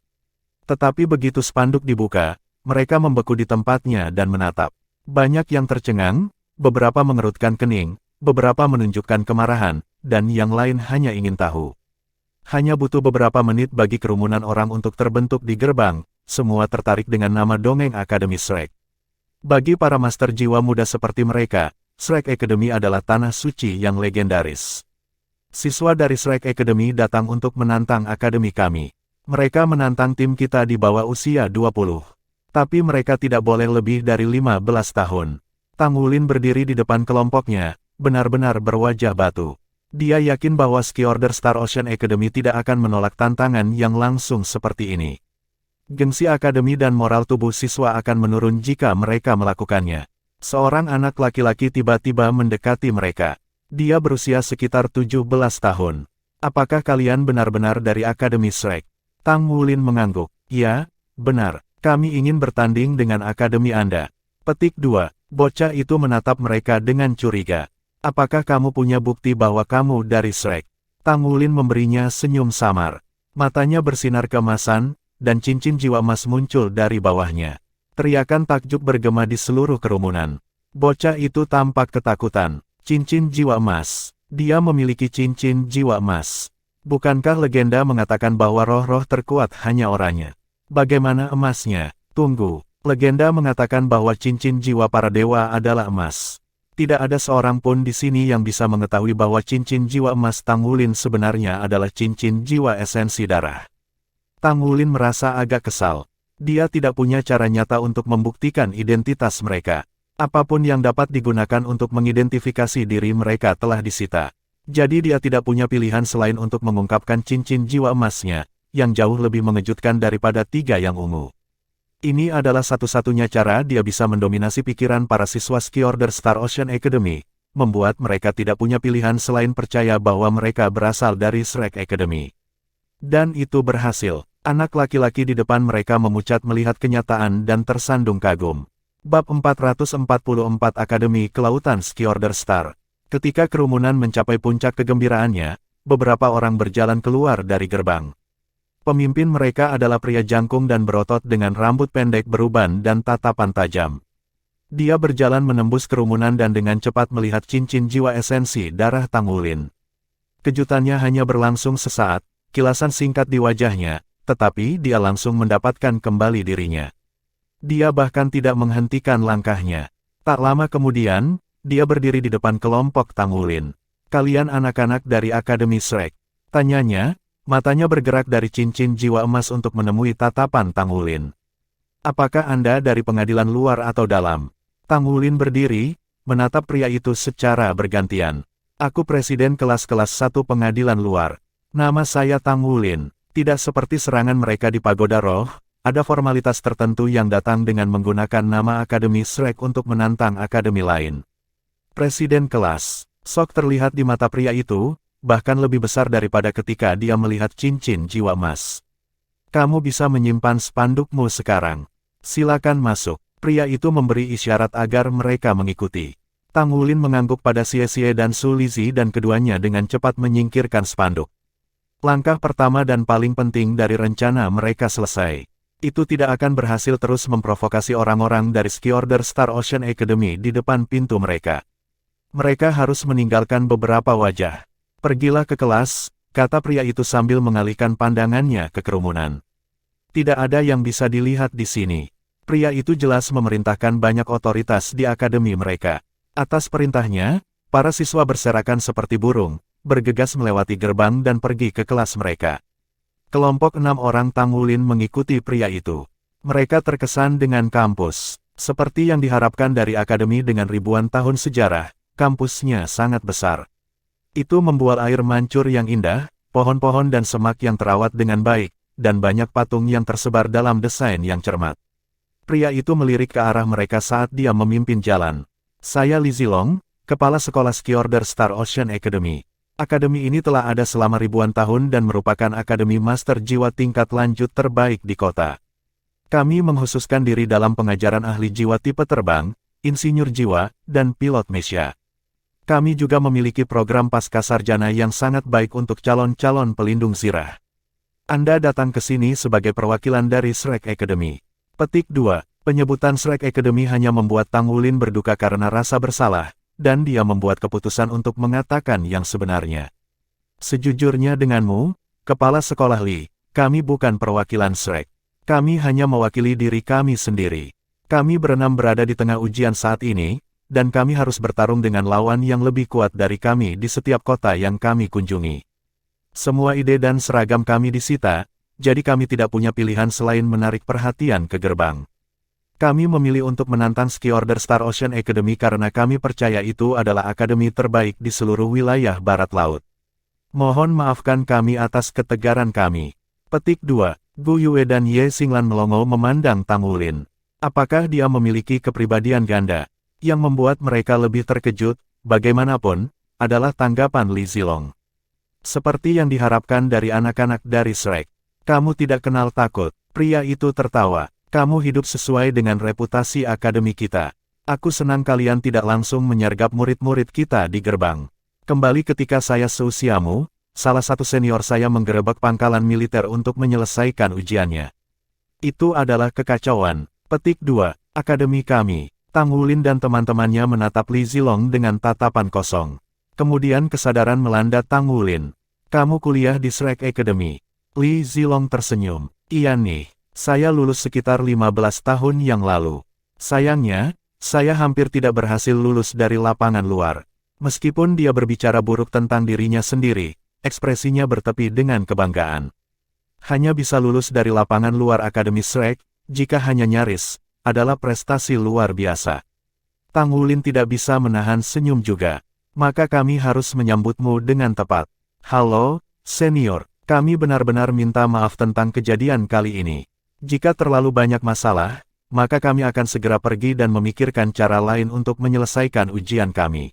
Tetapi begitu spanduk dibuka, mereka membeku di tempatnya dan menatap. Banyak yang tercengang, beberapa mengerutkan kening, beberapa menunjukkan kemarahan, dan yang lain hanya ingin tahu. Hanya butuh beberapa menit bagi kerumunan orang untuk terbentuk di gerbang, semua tertarik dengan nama dongeng Akademi Shrek. Bagi para master jiwa muda seperti mereka, Shrek Academy adalah tanah suci yang legendaris. Siswa dari Shrek Academy datang untuk menantang akademi kami. Mereka menantang tim kita di bawah usia 20. Tapi mereka tidak boleh lebih dari 15 tahun. Tang Wulin berdiri di depan kelompoknya, benar-benar berwajah batu. Dia yakin bahwa Ski Order Star Ocean Academy tidak akan menolak tantangan yang langsung seperti ini. Gengsi akademi dan moral tubuh siswa akan menurun jika mereka melakukannya. Seorang anak laki-laki tiba-tiba mendekati mereka. Dia berusia sekitar 17 tahun. Apakah kalian benar-benar dari Akademi Shrek? Tang Wulin mengangguk. Ya, benar. Kami ingin bertanding dengan akademi Anda. Petik 2. Bocah itu menatap mereka dengan curiga. Apakah kamu punya bukti bahwa kamu dari Shrek? Tang Wulin memberinya senyum samar. Matanya bersinar keemasan, dan cincin jiwa emas muncul dari bawahnya. Teriakan takjub bergema di seluruh kerumunan. Bocah itu tampak ketakutan. Cincin jiwa emas. Dia memiliki cincin jiwa emas. Bukankah legenda mengatakan bahwa roh-roh terkuat hanya orangnya? Bagaimana emasnya? Tunggu, legenda mengatakan bahwa cincin jiwa para dewa adalah emas. Tidak ada seorang pun di sini yang bisa mengetahui bahwa cincin jiwa emas Tang Wulin sebenarnya adalah cincin jiwa esensi darah. Tang Wulin merasa agak kesal. Dia tidak punya cara nyata untuk membuktikan identitas mereka. Apapun yang dapat digunakan untuk mengidentifikasi diri mereka telah disita. Jadi dia tidak punya pilihan selain untuk mengungkapkan cincin jiwa emasnya, yang jauh lebih mengejutkan daripada 3 yang ungu. Ini adalah satu-satunya cara dia bisa mendominasi pikiran para siswa Ski Order Star Ocean Academy, membuat mereka tidak punya pilihan selain percaya bahwa mereka berasal dari Shrek Academy. Dan itu berhasil. Anak laki-laki di depan mereka memucat melihat kenyataan dan tersandung kagum. Bab 444 Akademi Kelautan Ski Order Star. Ketika kerumunan mencapai puncak kegembiraannya, beberapa orang berjalan keluar dari gerbang. Pemimpin mereka adalah pria jangkung dan berotot dengan rambut pendek beruban dan tatapan tajam. Dia berjalan menembus kerumunan dan dengan cepat melihat cincin jiwa esensi darah Tang Wulin. Kejutannya hanya berlangsung sesaat, kilasan singkat di wajahnya, tetapi dia langsung mendapatkan kembali dirinya. Dia bahkan tidak menghentikan langkahnya. Tak lama kemudian, dia berdiri di depan kelompok Tang Wulin. "Kalian anak-anak dari Akademi Shrek?" tanyanya. Matanya bergerak dari cincin jiwa emas untuk menemui tatapan Tang Wulin. "Apakah Anda dari pengadilan luar atau dalam?" Tang Wulin berdiri, menatap pria itu secara bergantian. "Aku presiden kelas-kelas 1 pengadilan luar. Nama saya Tang Wulin." Tidak seperti serangan mereka di Pagoda Roh, ada formalitas tertentu yang datang dengan menggunakan nama Akademi Shrek untuk menantang akademi lain. Presiden kelas, sok terlihat di mata pria itu, bahkan lebih besar daripada ketika dia melihat cincin jiwa emas. "Kamu bisa menyimpan spandukmu sekarang. Silakan masuk." Pria itu memberi isyarat agar mereka mengikuti. Tang Wulin mengangguk pada Xie dan Su Lizhi dan keduanya dengan cepat menyingkirkan spanduk. Langkah pertama dan paling penting dari rencana mereka selesai. Itu tidak akan berhasil terus memprovokasi orang-orang dari Ski Order Star Ocean Academy di depan pintu mereka. Mereka harus meninggalkan beberapa wajah. "Pergilah ke kelas," kata pria itu sambil mengalihkan pandangannya ke kerumunan. "Tidak ada yang bisa dilihat di sini." Pria itu jelas memerintahkan banyak otoritas di akademi mereka. Atas perintahnya, para siswa berserakan seperti burung, bergegas melewati gerbang dan pergi ke kelas mereka. Kelompok 6 orang Tang Wulin mengikuti pria itu. Mereka terkesan dengan kampus. Seperti yang diharapkan dari akademi dengan ribuan tahun sejarah, kampusnya sangat besar. Itu membuat air mancur yang indah, pohon-pohon dan semak yang terawat dengan baik, dan banyak patung yang tersebar dalam desain yang cermat. Pria itu melirik ke arah mereka saat dia memimpin jalan. "Saya Li Zilong, Kepala Sekolah Ski Order Star Ocean Academy. Akademi ini telah ada selama ribuan tahun dan merupakan akademi master jiwa tingkat lanjut terbaik di kota. Kami mengkhususkan diri dalam pengajaran ahli jiwa tipe terbang, insinyur jiwa, dan pilot mesia. Kami juga memiliki program pascasarjana yang sangat baik untuk calon-calon pelindung zirah. Anda datang ke sini sebagai perwakilan dari Shrek Academy." Petik 2. Penyebutan Shrek Academy hanya membuat Tang Wulin berduka karena rasa bersalah, dan dia membuat keputusan untuk mengatakan yang sebenarnya. "Sejujurnya denganmu, Kepala Sekolah Li, kami bukan perwakilan Shrek. Kami hanya mewakili diri kami sendiri. Kami berenam berada di tengah ujian saat ini, dan kami harus bertarung dengan lawan yang lebih kuat dari kami di setiap kota yang kami kunjungi. Semua ide dan seragam kami disita, jadi kami tidak punya pilihan selain menarik perhatian ke gerbang. Kami memilih untuk menantang Ski Order Star Ocean Academy karena kami percaya itu adalah akademi terbaik di seluruh wilayah Barat Laut. Mohon maafkan kami atas ketegaran kami." Petik 2. Gu Yue dan Ye Xinglan melongo memandang Tang Wulin. Apakah dia memiliki kepribadian ganda? Yang membuat mereka lebih terkejut, bagaimanapun, adalah tanggapan Li Zilong. "Seperti yang diharapkan dari anak-anak dari Shrek. Kamu tidak kenal takut." Pria itu tertawa. "Kamu hidup sesuai dengan reputasi akademi kita. Aku senang kalian tidak langsung menyergap murid-murid kita di gerbang. Kembali ketika saya seusiamu, salah satu senior saya menggerebek pangkalan militer untuk menyelesaikan ujiannya. Itu adalah kekacauan." Petik 2. Akademi kami. Tang Wulin dan teman-temannya menatap Li Zilong dengan tatapan kosong. Kemudian kesadaran melanda Tang Wulin. "Kamu kuliah di Shrek Academy." Li Zilong tersenyum. "Iya nih, saya lulus sekitar 15 tahun yang lalu. Sayangnya, saya hampir tidak berhasil lulus dari lapangan luar." Meskipun dia berbicara buruk tentang dirinya sendiri, ekspresinya bertepi dengan kebanggaan. Hanya bisa lulus dari lapangan luar Akademi Shrek, jika hanya nyaris, adalah prestasi luar biasa. Tang Wulin tidak bisa menahan senyum juga. "Maka kami harus menyambutmu dengan tepat." "Halo, senior." Kami benar-benar minta maaf tentang kejadian kali ini. Jika terlalu banyak masalah, maka kami akan segera pergi dan memikirkan cara lain untuk menyelesaikan ujian kami.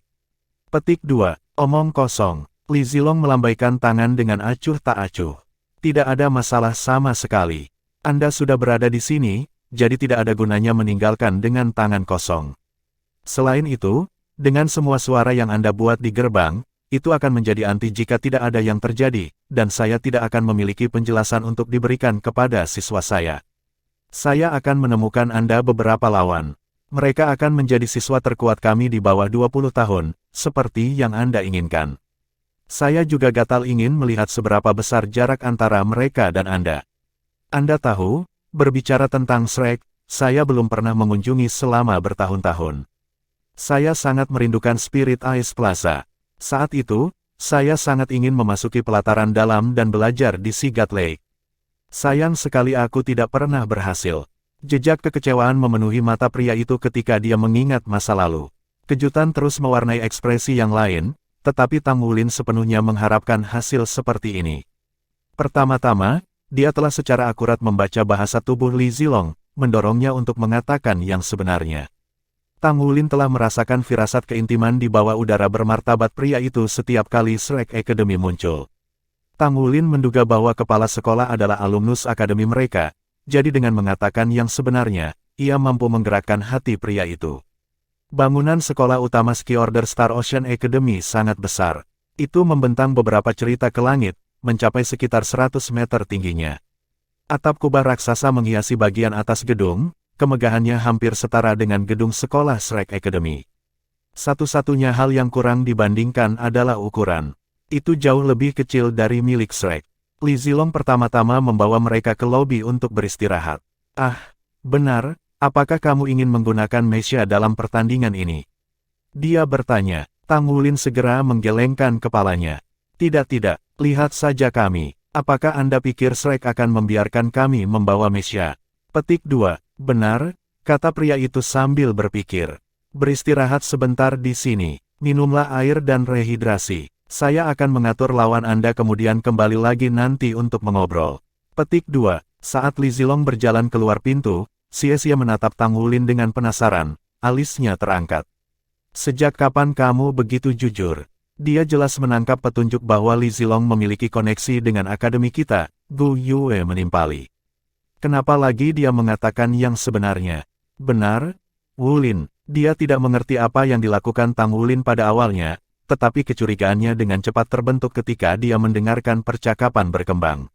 Petik 2. Omong kosong. Li Zilong melambaikan tangan dengan acuh tak acuh. Tidak ada masalah sama sekali. Anda sudah berada di sini, jadi tidak ada gunanya meninggalkan dengan tangan kosong. Selain itu, dengan semua suara yang Anda buat di gerbang, itu akan menjadi anti jika tidak ada yang terjadi, dan saya tidak akan memiliki penjelasan untuk diberikan kepada siswa saya. Saya akan menemukan Anda beberapa lawan. Mereka akan menjadi siswa terkuat kami di bawah 20 tahun, seperti yang Anda inginkan. Saya juga gatal ingin melihat seberapa besar jarak antara mereka dan Anda. Anda tahu, berbicara tentang Shrek, saya belum pernah mengunjungi selama bertahun-tahun. Saya sangat merindukan Spirit Ice Plaza. Saat itu, saya sangat ingin memasuki pelataran dalam dan belajar di Sigat Lake. Sayang sekali aku tidak pernah berhasil. Jejak kekecewaan memenuhi mata pria itu ketika dia mengingat masa lalu. Kejutan terus mewarnai ekspresi yang lain, tetapi Tang Wulin sepenuhnya mengharapkan hasil seperti ini. Pertama-tama, dia telah secara akurat membaca bahasa tubuh Li Zilong, mendorongnya untuk mengatakan yang sebenarnya. Tang Wulin telah merasakan firasat keintiman di bawah udara bermartabat pria itu setiap kali Shrek Academy muncul. Tang Wulin menduga bahwa kepala sekolah adalah alumnus akademi mereka, jadi dengan mengatakan yang sebenarnya, ia mampu menggerakkan hati pria itu. Bangunan sekolah utama Ski Order Star Ocean Academy sangat besar. Itu membentang beberapa cerita ke langit, mencapai sekitar 100 meter tingginya. Atap kubah raksasa menghiasi bagian atas gedung, kemegahannya hampir setara dengan gedung sekolah Shrek Academy. Satu-satunya hal yang kurang dibandingkan adalah ukuran. Itu jauh lebih kecil dari milik Shrek. Li Zilong pertama-tama membawa mereka ke lobi untuk beristirahat. Ah, benar. Apakah kamu ingin menggunakan Mesya dalam pertandingan ini? Dia bertanya. Tang Wulin segera menggelengkan kepalanya. Tidak, lihat saja kami. Apakah Anda pikir Shrek akan membiarkan kami membawa Mesya? Petik 2. Benar, kata pria itu sambil berpikir. Beristirahat sebentar di sini. Minumlah air dan rehidrasi. Saya akan mengatur lawan Anda kemudian kembali lagi nanti untuk mengobrol. Petik 2. Saat Li Zilong berjalan keluar pintu, Xie menatap Tang Wulin dengan penasaran, alisnya terangkat. Sejak kapan kamu begitu jujur? Dia jelas menangkap petunjuk bahwa Li Zilong memiliki koneksi dengan akademi kita, Gu Yue menimpali. Kenapa lagi dia mengatakan yang sebenarnya? Benar, Wulin, dia tidak mengerti apa yang dilakukan Tang Wulin pada awalnya, tetapi kecurigaannya dengan cepat terbentuk ketika dia mendengarkan percakapan berkembang.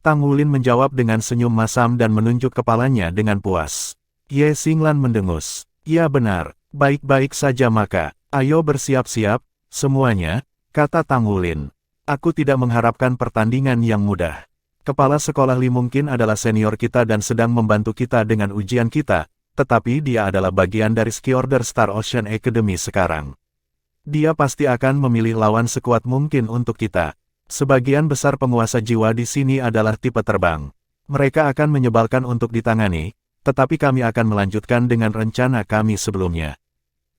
Tang Wulin menjawab dengan senyum masam dan menunjuk kepalanya dengan puas. Ye Xinglan mendengus. Ya benar, baik-baik saja maka, ayo bersiap-siap, semuanya, kata Tang Wulin. Aku tidak mengharapkan pertandingan yang mudah. Kepala sekolah Li mungkin adalah senior kita dan sedang membantu kita dengan ujian kita, tetapi dia adalah bagian dari Ski Order Star Ocean Academy sekarang. Dia pasti akan memilih lawan sekuat mungkin untuk kita. Sebagian besar penguasa jiwa di sini adalah tipe terbang. Mereka akan menyebalkan untuk ditangani, tetapi kami akan melanjutkan dengan rencana kami sebelumnya.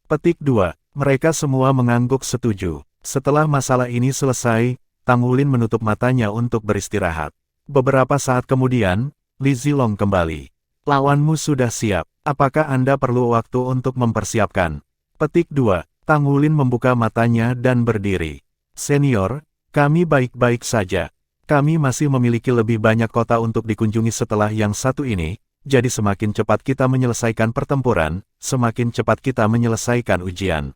Petik 2. Mereka semua mengangguk setuju. Setelah masalah ini selesai, Tang Wulin menutup matanya untuk beristirahat. Beberapa saat kemudian, Li Zilong kembali. Lawanmu sudah siap. Apakah Anda perlu waktu untuk mempersiapkan? Petik 2. Tang Wulin membuka matanya dan berdiri. Senior, kami baik-baik saja. Kami masih memiliki lebih banyak kota untuk dikunjungi setelah yang satu ini, jadi semakin cepat kita menyelesaikan pertempuran, semakin cepat kita menyelesaikan ujian.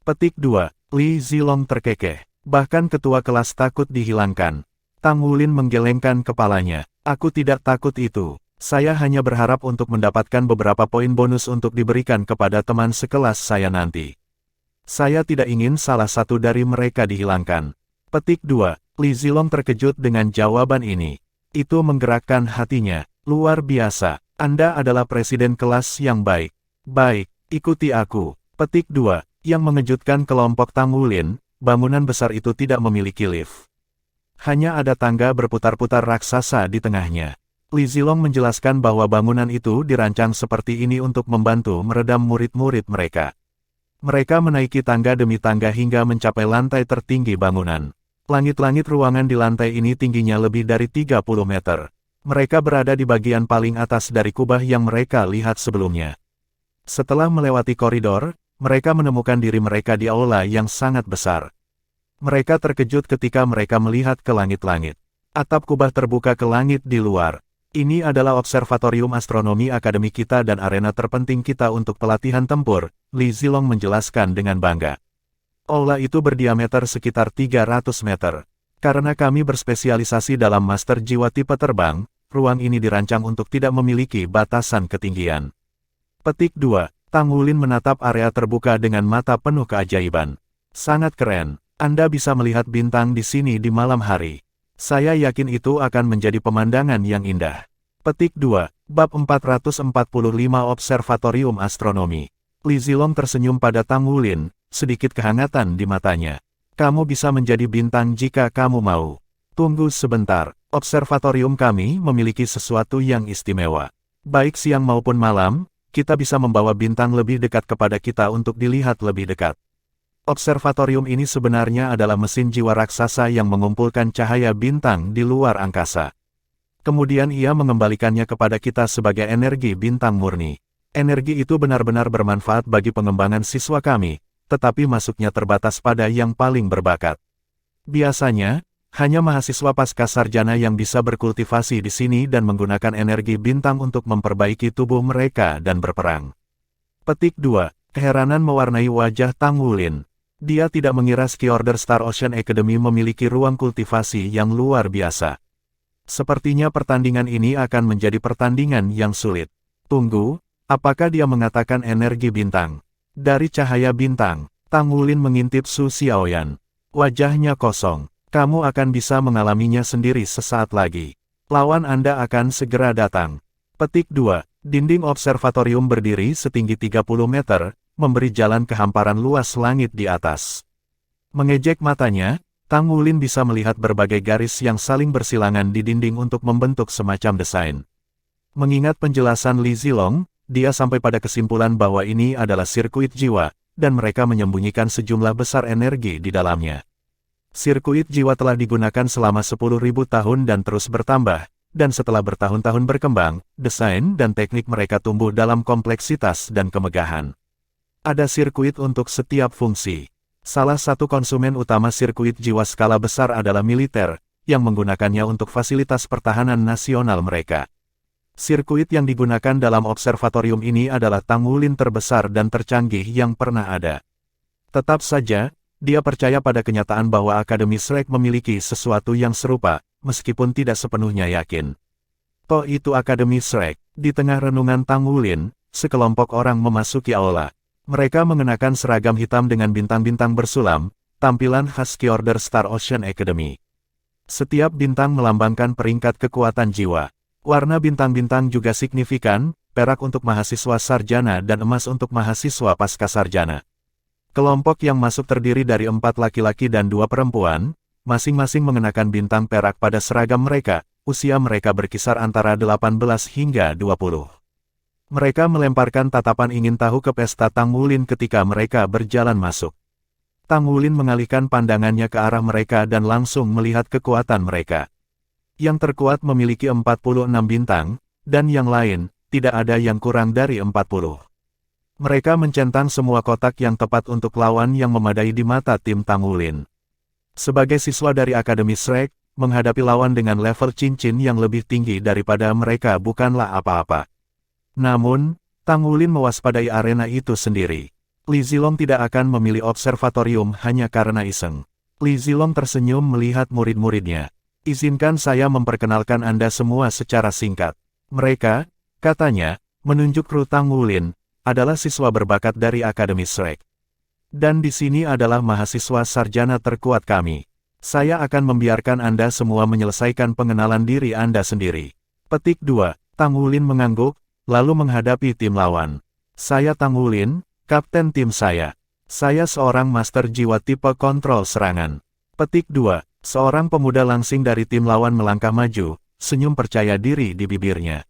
Petik 2. Li Zilong terkekeh. Bahkan ketua kelas takut dihilangkan. Tang Wulin menggelengkan kepalanya. Aku tidak takut itu. Saya hanya berharap untuk mendapatkan beberapa poin bonus untuk diberikan kepada teman sekelas saya nanti. Saya tidak ingin salah satu dari mereka dihilangkan. Petik 2. Li Zilong terkejut dengan jawaban ini. Itu menggerakkan hatinya. Luar biasa. Anda adalah presiden kelas yang baik. Baik, ikuti aku. Petik 2. Yang mengejutkan kelompok Tang Wulin, bangunan besar itu tidak memiliki lift. Hanya ada tangga berputar-putar raksasa di tengahnya. Li Zilong menjelaskan bahwa bangunan itu dirancang seperti ini untuk membantu meredam murid-murid mereka. Mereka menaiki tangga demi tangga hingga mencapai lantai tertinggi bangunan. Langit-langit ruangan di lantai ini tingginya lebih dari 30 meter. Mereka berada di bagian paling atas dari kubah yang mereka lihat sebelumnya. Setelah melewati koridor, mereka menemukan diri mereka di aula yang sangat besar. Mereka terkejut ketika mereka melihat ke langit-langit. Atap kubah terbuka ke langit di luar. Ini adalah observatorium astronomi akademi kita dan arena terpenting kita untuk pelatihan tempur, Li Zilong menjelaskan dengan bangga. Aula itu berdiameter sekitar 300 meter. Karena kami berspesialisasi dalam master jiwa tipe terbang, ruang ini dirancang untuk tidak memiliki batasan ketinggian. Petik 2. Tang Wulin menatap area terbuka dengan mata penuh keajaiban. Sangat keren. Anda bisa melihat bintang di sini di malam hari. Saya yakin itu akan menjadi pemandangan yang indah. Petik 2. Bab 445 Observatorium Astronomi. Li Zilong tersenyum pada Tang Wulin, sedikit kehangatan di matanya. Kamu bisa menjadi bintang jika kamu mau. Tunggu sebentar, observatorium kami memiliki sesuatu yang istimewa. Baik siang maupun malam, kita bisa membawa bintang lebih dekat kepada kita untuk dilihat lebih dekat. Observatorium ini sebenarnya adalah mesin jiwa raksasa yang mengumpulkan cahaya bintang di luar angkasa. Kemudian ia mengembalikannya kepada kita sebagai energi bintang murni. Energi itu benar-benar bermanfaat bagi pengembangan siswa kami, tetapi masuknya terbatas pada yang paling berbakat. Biasanya, hanya mahasiswa pasca sarjana yang bisa berkultivasi di sini dan menggunakan energi bintang untuk memperbaiki tubuh mereka dan berperang. Petik 2. Keheranan mewarnai wajah Tang Wulin. Dia tidak mengira Ski Order Star Ocean Academy memiliki ruang kultivasi yang luar biasa. Sepertinya pertandingan ini akan menjadi pertandingan yang sulit. Tunggu, apakah dia mengatakan energi bintang? Dari cahaya bintang, Tang Wulin mengintip Su Xiaoyan. Wajahnya kosong. Kamu akan bisa mengalaminya sendiri sesaat lagi. Lawan Anda akan segera datang. Petik 2. Dinding observatorium berdiri setinggi 30 meter, memberi jalan ke hamparan luas langit di atas. Mengejek matanya, Tang Wulin bisa melihat berbagai garis yang saling bersilangan di dinding untuk membentuk semacam desain. Mengingat penjelasan Li Zilong, dia sampai pada kesimpulan bahwa ini adalah sirkuit jiwa, dan mereka menyembunyikan sejumlah besar energi di dalamnya. Sirkuit jiwa telah digunakan selama 10.000 tahun dan terus bertambah, dan setelah bertahun-tahun berkembang, desain dan teknik mereka tumbuh dalam kompleksitas dan kemegahan. Ada sirkuit untuk setiap fungsi. Salah satu konsumen utama sirkuit jiwa skala besar adalah militer, yang menggunakannya untuk fasilitas pertahanan nasional mereka. Sirkuit yang digunakan dalam observatorium ini adalah Tang Wulin terbesar dan tercanggih yang pernah ada. Tetap saja, dia percaya pada kenyataan bahwa Akademi Shrek memiliki sesuatu yang serupa, meskipun tidak sepenuhnya yakin. Toh itu Akademi Shrek. Di tengah renungan Tang Wulin, sekelompok orang memasuki aula. Mereka mengenakan seragam hitam dengan bintang-bintang bersulam, tampilan khas Ski Order Star Ocean Academy. Setiap bintang melambangkan peringkat kekuatan jiwa. Warna bintang-bintang juga signifikan, perak untuk mahasiswa sarjana dan emas untuk mahasiswa pasca sarjana. Kelompok yang masuk terdiri dari 4 laki-laki dan 2 perempuan, masing-masing mengenakan bintang perak pada seragam mereka, usia mereka berkisar antara 18 hingga 20. Mereka melemparkan tatapan ingin tahu ke pesta Tang Wulin ketika mereka berjalan masuk. Tang Wulin mengalihkan pandangannya ke arah mereka dan langsung melihat kekuatan mereka. Yang terkuat memiliki 46 bintang, dan yang lain, tidak ada yang kurang dari 40. Mereka mencentang semua kotak yang tepat untuk lawan yang memadai di mata tim Tang Wulin. Sebagai siswa dari Akademi Shrek, menghadapi lawan dengan level cincin yang lebih tinggi daripada mereka bukanlah apa-apa. Namun, Tang Wulin mewaspadai arena itu sendiri. Li Zilong tidak akan memilih observatorium hanya karena iseng. Li Zilong tersenyum melihat murid-muridnya. Izinkan saya memperkenalkan Anda semua secara singkat. Mereka, katanya, menunjuk Ru Tang Wulin, adalah siswa berbakat dari Akademi Shrek. Dan di sini adalah mahasiswa sarjana terkuat kami. Saya akan membiarkan Anda semua menyelesaikan pengenalan diri Anda sendiri. Petik 2. Tang Wulin mengangguk, lalu menghadapi tim lawan. Saya Tang Wulin, kapten tim saya. Saya seorang master jiwa tipe kontrol serangan. Petik 2. Seorang pemuda langsing dari tim lawan melangkah maju, senyum percaya diri di bibirnya.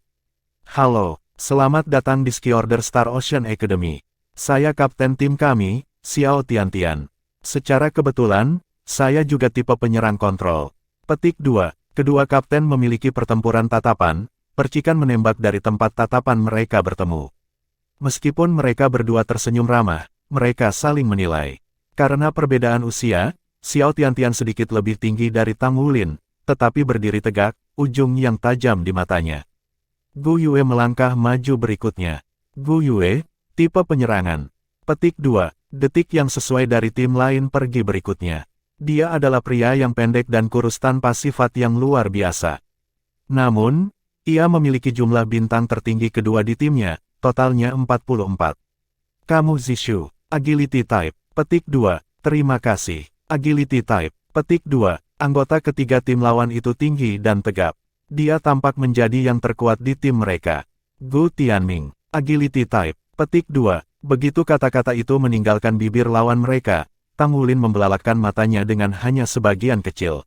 Halo, selamat datang di Ski Order Star Ocean Academy. Saya kapten tim kami, Xiao Tiantian. Secara kebetulan, saya juga tipe penyerang kontrol. Petik 2. Kedua kapten memiliki pertempuran tatapan, percikan menembak dari tempat tatapan mereka bertemu. Meskipun mereka berdua tersenyum ramah, mereka saling menilai. Karena perbedaan usia, Xiao Tiantian sedikit lebih tinggi dari Tang Wulin, tetapi berdiri tegak, ujung yang tajam di matanya. Gu Yue melangkah maju berikutnya. Gu Yue, tipe penyerangan. Petik 2. Detik yang sesuai dari tim lain pergi berikutnya. Dia adalah pria yang pendek dan kurus tanpa sifat yang luar biasa. Namun, ia memiliki jumlah bintang tertinggi kedua di timnya, totalnya 44. Kamu Zishu, Agility Type. Petik 2. Terima kasih. Agility Type. Petik 2. Anggota ketiga tim lawan itu tinggi dan tegap. Dia tampak menjadi yang terkuat di tim mereka. Gu Tianming, Agility Type. Petik 2. Begitu kata-kata itu meninggalkan bibir lawan mereka, Tang Wulin membelalakkan matanya dengan hanya sebagian kecil.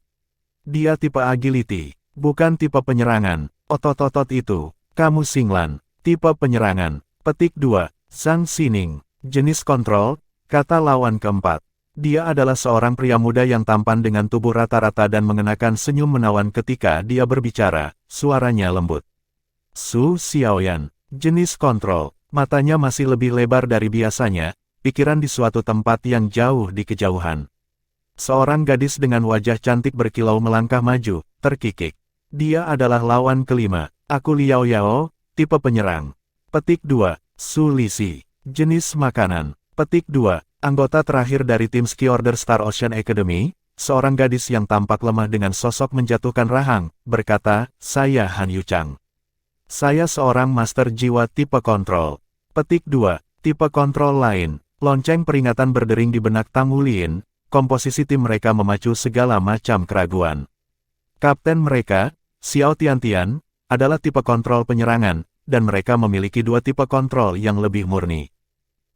Dia tipe agility, bukan tipe penyerangan. Otot-otot itu, kamu Xinglan, tipe penyerangan. Petik 2. Zhang Xining, jenis kontrol, kata lawan keempat. Dia adalah seorang pria muda yang tampan dengan tubuh rata-rata dan mengenakan senyum menawan ketika dia berbicara, suaranya lembut. Su Xiaoyan, jenis kontrol, matanya masih lebih lebar dari biasanya, pikiran di suatu tempat yang jauh di kejauhan. Seorang gadis dengan wajah cantik berkilau melangkah maju, terkikik. Dia adalah lawan kelima, aku Liao Yao, tipe penyerang. Petik 2. Su Lisi, jenis makanan. Petik 2. Anggota terakhir dari tim Ski Order Star Ocean Academy, seorang gadis yang tampak lemah dengan sosok menjatuhkan rahang, berkata, saya Han Yuchang. Saya seorang master jiwa tipe kontrol. Petik 2. Tipe kontrol lain. Lonceng peringatan berdering di benak Tang Wulin, komposisi tim mereka memacu segala macam keraguan. Kapten mereka, Xiao Tiantian, adalah tipe kontrol penyerangan, dan mereka memiliki dua tipe kontrol yang lebih murni.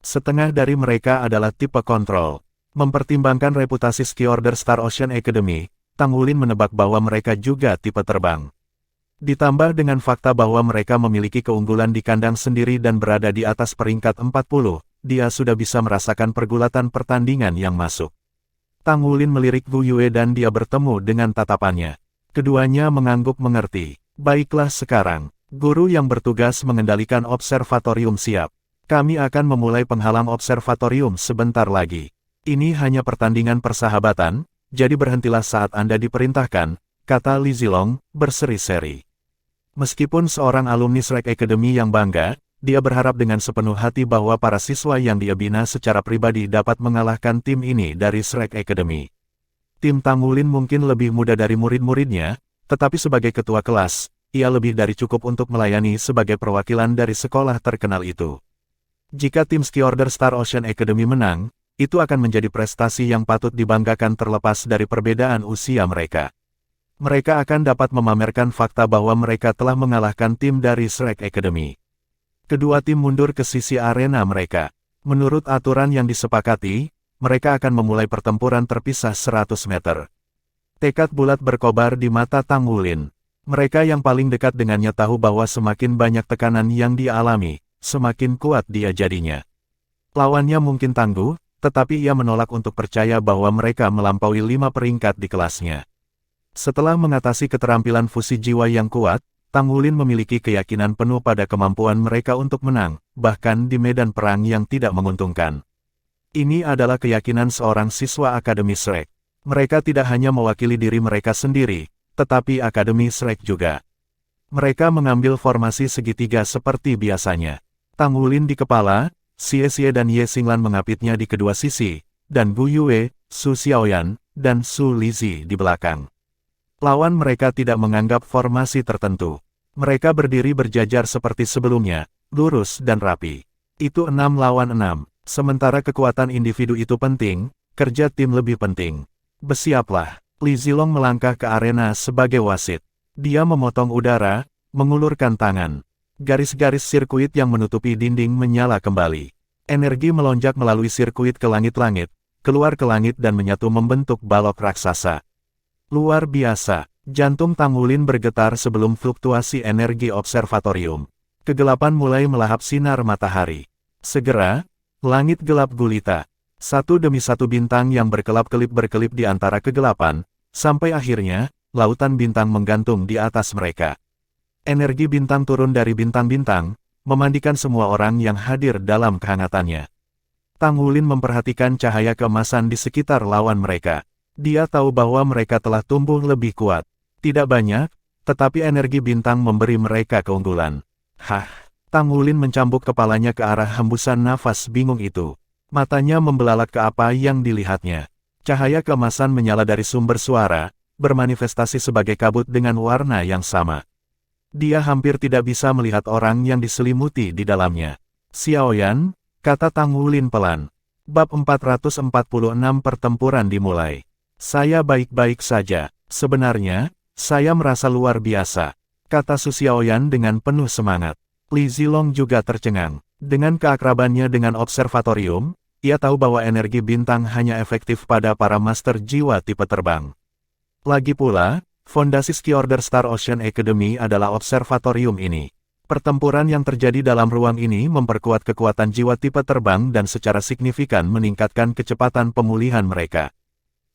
Setengah dari mereka adalah tipe kontrol. Mempertimbangkan reputasi Ski Order Star Ocean Academy, Tang Wulin menebak bahwa mereka juga tipe terbang. Ditambah dengan fakta bahwa mereka memiliki keunggulan di kandang sendiri dan berada di atas peringkat 40, dia sudah bisa merasakan pergulatan pertandingan yang masuk. Tang Wulin melirik Gu Yue dan dia bertemu dengan tatapannya. Keduanya mengangguk mengerti. Baiklah sekarang, guru yang bertugas mengendalikan observatorium siap. Kami akan memulai penghalang observatorium sebentar lagi. Ini hanya pertandingan persahabatan, jadi berhentilah saat Anda diperintahkan, kata Li Zilong, berseri-seri. Meskipun seorang alumni Shrek Academy yang bangga, dia berharap dengan sepenuh hati bahwa para siswa yang dia bina secara pribadi dapat mengalahkan tim ini dari Shrek Academy. Tim Tang Wulin mungkin lebih muda dari murid-muridnya, tetapi sebagai ketua kelas, ia lebih dari cukup untuk melayani sebagai perwakilan dari sekolah terkenal itu. Jika tim Ski Order Star Ocean Academy menang, itu akan menjadi prestasi yang patut dibanggakan terlepas dari perbedaan usia mereka. Mereka akan dapat memamerkan fakta bahwa mereka telah mengalahkan tim dari Shrek Academy. Kedua tim mundur ke sisi arena mereka. Menurut aturan yang disepakati, mereka akan memulai pertempuran terpisah 100 meter. Tekad bulat berkobar di mata Tang Wulin. Mereka yang paling dekat dengannya tahu bahwa semakin banyak tekanan yang dia alami, semakin kuat dia jadinya. Lawannya mungkin tangguh, tetapi ia menolak untuk percaya bahwa mereka melampaui 5 peringkat di kelasnya. Setelah mengatasi keterampilan fusi jiwa yang kuat, Tang Wulin memiliki keyakinan penuh pada kemampuan mereka untuk menang, bahkan di medan perang yang tidak menguntungkan. Ini adalah keyakinan seorang siswa Akademi Shrek. Mereka tidak hanya mewakili diri mereka sendiri, tetapi Akademi Shrek juga. Mereka mengambil formasi segitiga seperti biasanya. Tang Wulin di kepala, Xie Xie dan Ye Xinglan mengapitnya di kedua sisi, dan Gu Yue, Su Xiaoyan, dan Su Lisi di belakang. Lawan mereka tidak menganggap formasi tertentu. Mereka berdiri berjajar seperti sebelumnya, lurus dan rapi. Itu 6 lawan 6. Sementara kekuatan individu itu penting, kerja tim lebih penting. Bersiaplah. Li Zilong melangkah ke arena sebagai wasit. Dia memotong udara, mengulurkan tangan. Garis-garis sirkuit yang menutupi dinding menyala kembali. Energi melonjak melalui sirkuit ke langit-langit, keluar ke langit dan menyatu membentuk balok raksasa. Luar biasa. Jantung Tang Wulin bergetar sebelum fluktuasi energi observatorium. Kegelapan mulai melahap sinar matahari. Segera, langit gelap gulita. Satu demi satu bintang yang berkelap-kelip di antara kegelapan, sampai akhirnya, lautan bintang menggantung di atas mereka. Energi bintang turun dari bintang-bintang, memandikan semua orang yang hadir dalam kehangatannya. Tang Wulin memperhatikan cahaya keemasan di sekitar lawan mereka. Dia tahu bahwa mereka telah tumbuh lebih kuat. Tidak banyak, tetapi energi bintang memberi mereka keunggulan. Hah! Tang Wulin mencambuk kepalanya ke arah hembusan nafas bingung itu. Matanya membelalak ke apa yang dilihatnya. Cahaya keemasan menyala dari sumber suara, bermanifestasi sebagai kabut dengan warna yang sama. Dia hampir tidak bisa melihat orang yang diselimuti di dalamnya. Xiaoyan, kata Tang Wulin pelan. Bab 446 pertempuran dimulai. Saya baik-baik saja. Sebenarnya, saya merasa luar biasa, kata Su Xiaoyan dengan penuh semangat. Li Zilong juga tercengang. Dengan keakrabannya dengan observatorium, ia tahu bahwa energi bintang hanya efektif pada para master jiwa tipe terbang. Lagi pula, fondasi Ski Order Star Ocean Academy adalah observatorium ini. Pertempuran yang terjadi dalam ruang ini memperkuat kekuatan jiwa tipe terbang dan secara signifikan meningkatkan kecepatan pemulihan mereka.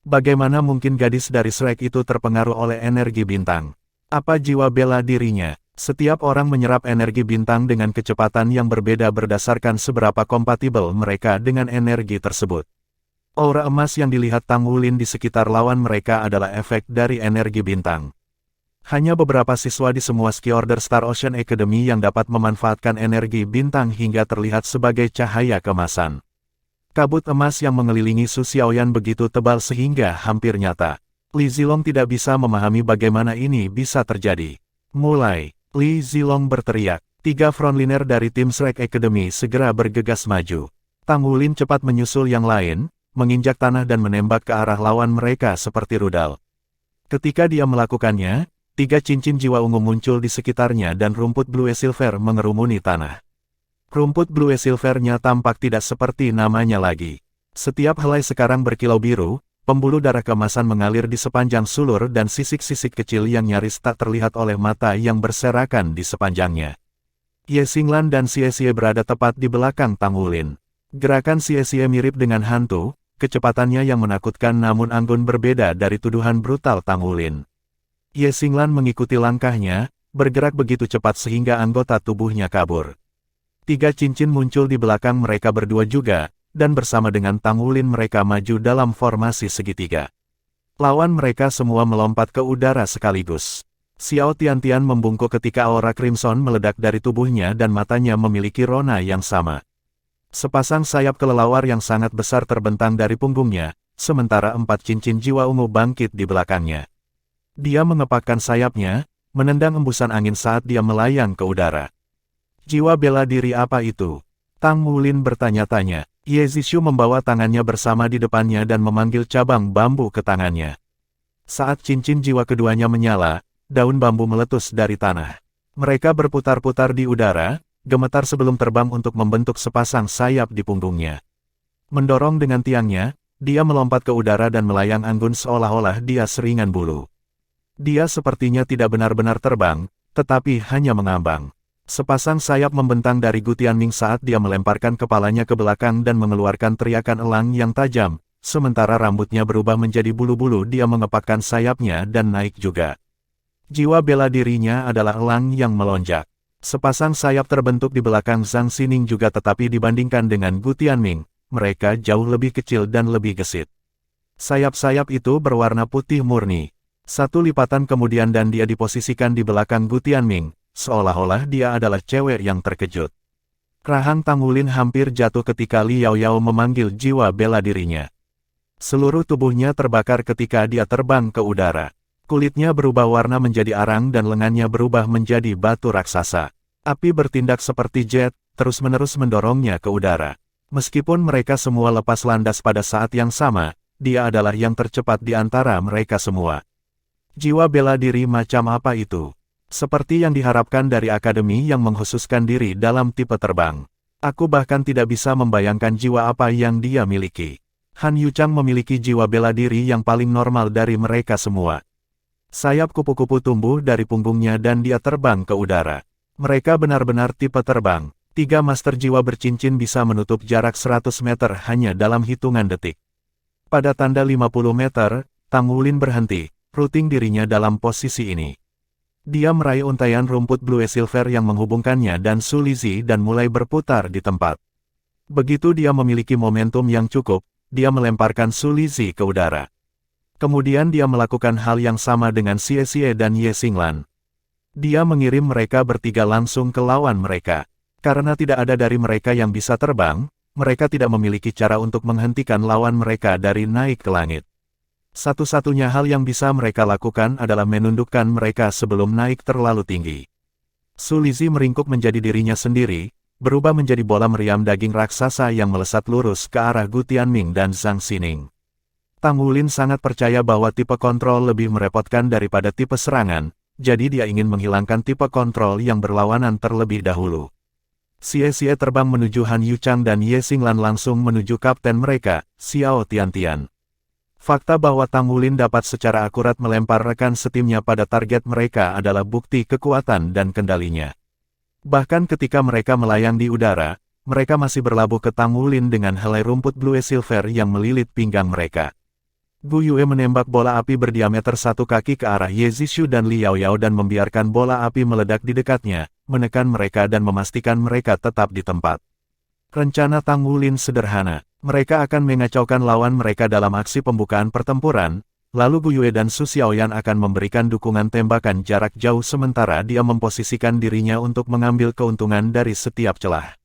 Bagaimana mungkin gadis dari Shrek itu terpengaruh oleh energi bintang? Apa jiwa bela dirinya? Setiap orang menyerap energi bintang dengan kecepatan yang berbeda berdasarkan seberapa kompatibel mereka dengan energi tersebut. Aura emas yang dilihat Tang Wulin di sekitar lawan mereka adalah efek dari energi bintang. Hanya beberapa siswa di semua Ski Order Star Ocean Academy yang dapat memanfaatkan energi bintang hingga terlihat sebagai cahaya keemasan. Kabut emas yang mengelilingi Su Xiaoyan begitu tebal sehingga hampir nyata. Li Zilong tidak bisa memahami bagaimana ini bisa terjadi. Mulai, Li Zilong berteriak. 3 frontliner dari tim Shrek Academy segera bergegas maju. Tang Wulin cepat menyusul yang lain, menginjak tanah dan menembak ke arah lawan mereka seperti rudal. Ketika dia melakukannya, 3 cincin jiwa ungu muncul di sekitarnya dan rumput Blue Silver mengerumuni tanah. Rumput Blue Silvernya tampak tidak seperti namanya lagi. Setiap helai sekarang berkilau biru, pembuluh darah keemasan mengalir di sepanjang sulur dan sisik-sisik kecil yang nyaris tak terlihat oleh mata yang berserakan di sepanjangnya. Ye Xinglan dan Xie Xie berada tepat di belakang Tang Wulin. Gerakan Xie Xie mirip dengan hantu, kecepatannya yang menakutkan namun anggun berbeda dari tuduhan brutal Tang Wulin. Ye Xinglan mengikuti langkahnya, bergerak begitu cepat sehingga anggota tubuhnya kabur. 3 cincin muncul di belakang mereka berdua juga, dan bersama dengan Tang Wulin mereka maju dalam formasi segitiga. Lawan mereka semua melompat ke udara sekaligus. Xiao Tiantian membungkuk ketika aura Crimson meledak dari tubuhnya dan matanya memiliki rona yang sama. Sepasang sayap kelelawar yang sangat besar terbentang dari punggungnya, sementara 4 cincin jiwa ungu bangkit di belakangnya. Dia mengepakkan sayapnya, menendang embusan angin saat dia melayang ke udara. Jiwa bela diri apa itu? Tang Wulin bertanya-tanya. Ye Zishu membawa tangannya bersama di depannya dan memanggil cabang bambu ke tangannya. Saat cincin jiwa keduanya menyala, daun bambu meletus dari tanah. Mereka berputar-putar di udara, gemetar sebelum terbang untuk membentuk sepasang sayap di punggungnya. Mendorong dengan tiangnya, dia melompat ke udara dan melayang anggun seolah-olah dia seringan bulu. Dia sepertinya tidak benar-benar terbang, tetapi hanya mengambang. Sepasang sayap membentang dari Gu Tianming saat dia melemparkan kepalanya ke belakang dan mengeluarkan teriakan elang yang tajam, sementara rambutnya berubah menjadi bulu-bulu. Dia mengepakkan sayapnya dan naik juga. Jiwa bela dirinya adalah elang yang melonjak. Sepasang sayap terbentuk di belakang Zhang Xining juga, tetapi dibandingkan dengan Gu Tianming, mereka jauh lebih kecil dan lebih gesit. Sayap-sayap itu berwarna putih murni. 1 lipatan kemudian dan dia diposisikan di belakang Gu Tianming, seolah-olah dia adalah cewek yang terkejut. Rahang Tang Wulin hampir jatuh ketika Li Yaoyao memanggil jiwa bela dirinya. Seluruh tubuhnya terbakar ketika dia terbang ke udara. Kulitnya berubah warna menjadi arang dan lengannya berubah menjadi batu raksasa. Api bertindak seperti jet, terus-menerus mendorongnya ke udara. Meskipun mereka semua lepas landas pada saat yang sama, dia adalah yang tercepat di antara mereka semua. Jiwa bela diri macam apa itu? Seperti yang diharapkan dari akademi yang mengkhususkan diri dalam tipe terbang. Aku bahkan tidak bisa membayangkan jiwa apa yang dia miliki. Han Yuchang memiliki jiwa bela diri yang paling normal dari mereka semua. Sayap kupu-kupu tumbuh dari punggungnya dan dia terbang ke udara. Mereka benar-benar tipe terbang. Tiga master jiwa bercincin bisa menutup jarak 100 meter hanya dalam hitungan detik. Pada tanda 50 meter, Tang Wulin berhenti, rooting dirinya dalam posisi ini. Dia meraih untaian rumput Blue Silver yang menghubungkannya dan Su Lizzi dan mulai berputar di tempat. Begitu dia memiliki momentum yang cukup, dia melemparkan Su Lizzi ke udara. Kemudian dia melakukan hal yang sama dengan Xie Xie dan Ye Xinglan. Dia mengirim mereka bertiga langsung ke lawan mereka. Karena tidak ada dari mereka yang bisa terbang, mereka tidak memiliki cara untuk menghentikan lawan mereka dari naik ke langit. Satu-satunya hal yang bisa mereka lakukan adalah menundukkan mereka sebelum naik terlalu tinggi. Su Lizzi meringkuk menjadi dirinya sendiri, berubah menjadi bola meriam daging raksasa yang melesat lurus ke arah Gu Tianming dan Zhang Xining. Tang Wulin sangat percaya bahwa tipe kontrol lebih merepotkan daripada tipe serangan, jadi dia ingin menghilangkan tipe kontrol yang berlawanan terlebih dahulu. Xie Xie terbang menuju Han Yuchang dan Ye Xinglan langsung menuju kapten mereka, Xiao Tiantian. Fakta bahwa Tang Wulin dapat secara akurat melempar rekan setimnya pada target mereka adalah bukti kekuatan dan kendalinya. Bahkan ketika mereka melayang di udara, mereka masih berlabuh ke Tang Wulin dengan helai rumput Blue Silver yang melilit pinggang mereka. Gu Yue menembak bola api berdiameter 1 kaki ke arah Ye Zishu dan Li Yaoyao dan membiarkan bola api meledak di dekatnya, menekan mereka dan memastikan mereka tetap di tempat. Rencana Tang Wulin sederhana. Mereka akan mengacaukan lawan mereka dalam aksi pembukaan pertempuran, lalu Gu Yue dan Su Xiaoyan akan memberikan dukungan tembakan jarak jauh sementara dia memposisikan dirinya untuk mengambil keuntungan dari setiap celah.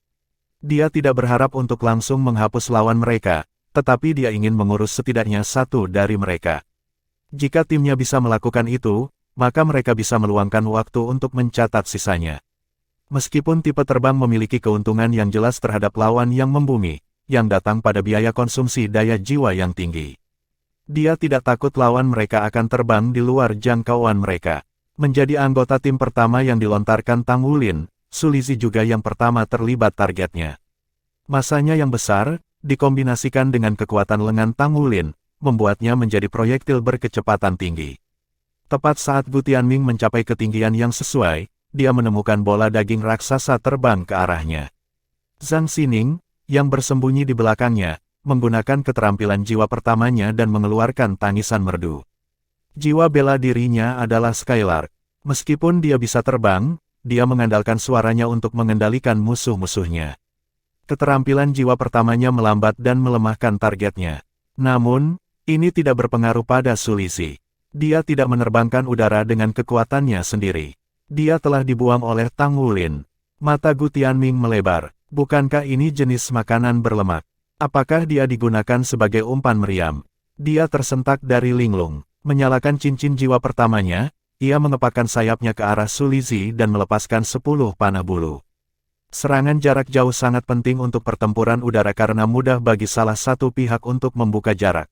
Dia tidak berharap untuk langsung menghapus lawan mereka, tetapi dia ingin mengurus setidaknya satu dari mereka. Jika timnya bisa melakukan itu, maka mereka bisa meluangkan waktu untuk mencatat sisanya. Meskipun tipe terbang memiliki keuntungan yang jelas terhadap lawan yang membumi, yang datang pada biaya konsumsi daya jiwa yang tinggi. Dia tidak takut lawan mereka akan terbang di luar jangkauan mereka. Menjadi anggota tim pertama yang dilontarkan Tang Wulin, Su Lizzi juga yang pertama terlibat targetnya. Masanya yang besar, dikombinasikan dengan kekuatan lengan Tang Wulin, membuatnya menjadi proyektil berkecepatan tinggi. Tepat saat Gu Tianming mencapai ketinggian yang sesuai, dia menemukan bola daging raksasa terbang ke arahnya. Zhang Xining, yang bersembunyi di belakangnya, menggunakan keterampilan jiwa pertamanya dan mengeluarkan tangisan merdu. Jiwa bela dirinya adalah Skylark. Meskipun dia bisa terbang, dia mengandalkan suaranya untuk mengendalikan musuh-musuhnya. Keterampilan jiwa pertamanya melambat dan melemahkan targetnya. Namun, ini tidak berpengaruh pada Su Lizzi. Dia tidak menerbangkan udara dengan kekuatannya sendiri. Dia telah dibuang oleh Tang Wulin. Mata Gu Tianming melebar. Bukankah ini jenis makanan berlemak? Apakah dia digunakan sebagai umpan meriam? Dia tersentak dari linglung. Menyalakan cincin jiwa pertamanya, ia mengepakkan sayapnya ke arah Su Lizzi dan melepaskan 10 panah bulu. Serangan jarak jauh sangat penting untuk pertempuran udara karena mudah bagi salah satu pihak untuk membuka jarak.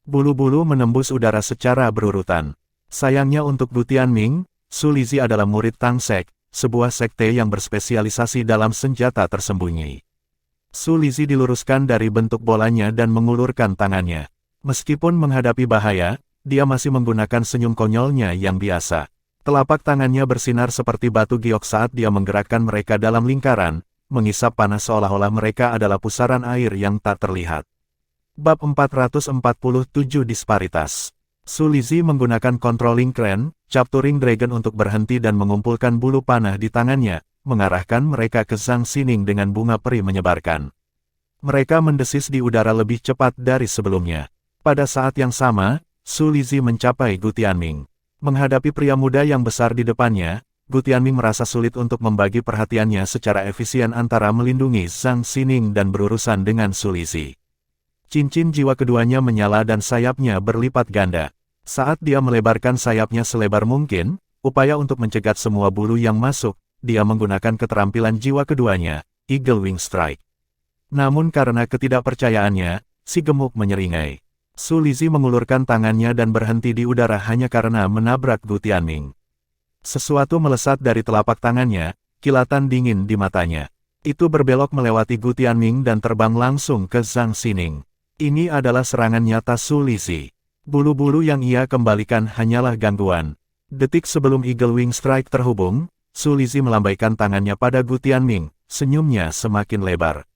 Bulu-bulu menembus udara secara berurutan. Sayangnya untuk Gu Tianming, Su Lizzi adalah murid Tang Sek, sebuah sekte yang berspesialisasi dalam senjata tersembunyi. Su Lizzi diluruskan dari bentuk bolanya dan mengulurkan tangannya. Meskipun menghadapi bahaya, dia masih menggunakan senyum konyolnya yang biasa. Telapak tangannya bersinar seperti batu giok saat dia menggerakkan mereka dalam lingkaran, mengisap panas seolah-olah mereka adalah pusaran air yang tak terlihat. Bab 447 Disparitas. Su Lizzi menggunakan Controlling Crane, Capturing Dragon untuk berhenti dan mengumpulkan bulu panah di tangannya, mengarahkan mereka ke Zhang Xining dengan bunga peri menyebarkan. Mereka mendesis di udara lebih cepat dari sebelumnya. Pada saat yang sama, Su Lizzi mencapai Gu Tianming. Menghadapi pria muda yang besar di depannya, Gu Tianming merasa sulit untuk membagi perhatiannya secara efisien antara melindungi Zhang Xining dan berurusan dengan Su Lizzi. Cincin jiwa keduanya menyala dan sayapnya berlipat ganda. Saat dia melebarkan sayapnya selebar mungkin, upaya untuk mencegat semua bulu yang masuk, dia menggunakan keterampilan jiwa keduanya, Eagle Wing Strike. Namun karena ketidakpercayaannya, si gemuk menyeringai. Su Lizzi mengulurkan tangannya dan berhenti di udara hanya karena menabrak Gu Tianming. Sesuatu melesat dari telapak tangannya, kilatan dingin di matanya. Itu berbelok melewati Gu Tianming dan terbang langsung ke Zhang Xining. Ini adalah serangan nyata Su Lizzi. Bulu-bulu yang ia kembalikan hanyalah gangguan. Detik sebelum Eagle Wing Strike terhubung, Su Lizzie melambaikan tangannya pada Gu Tianming, senyumnya semakin lebar.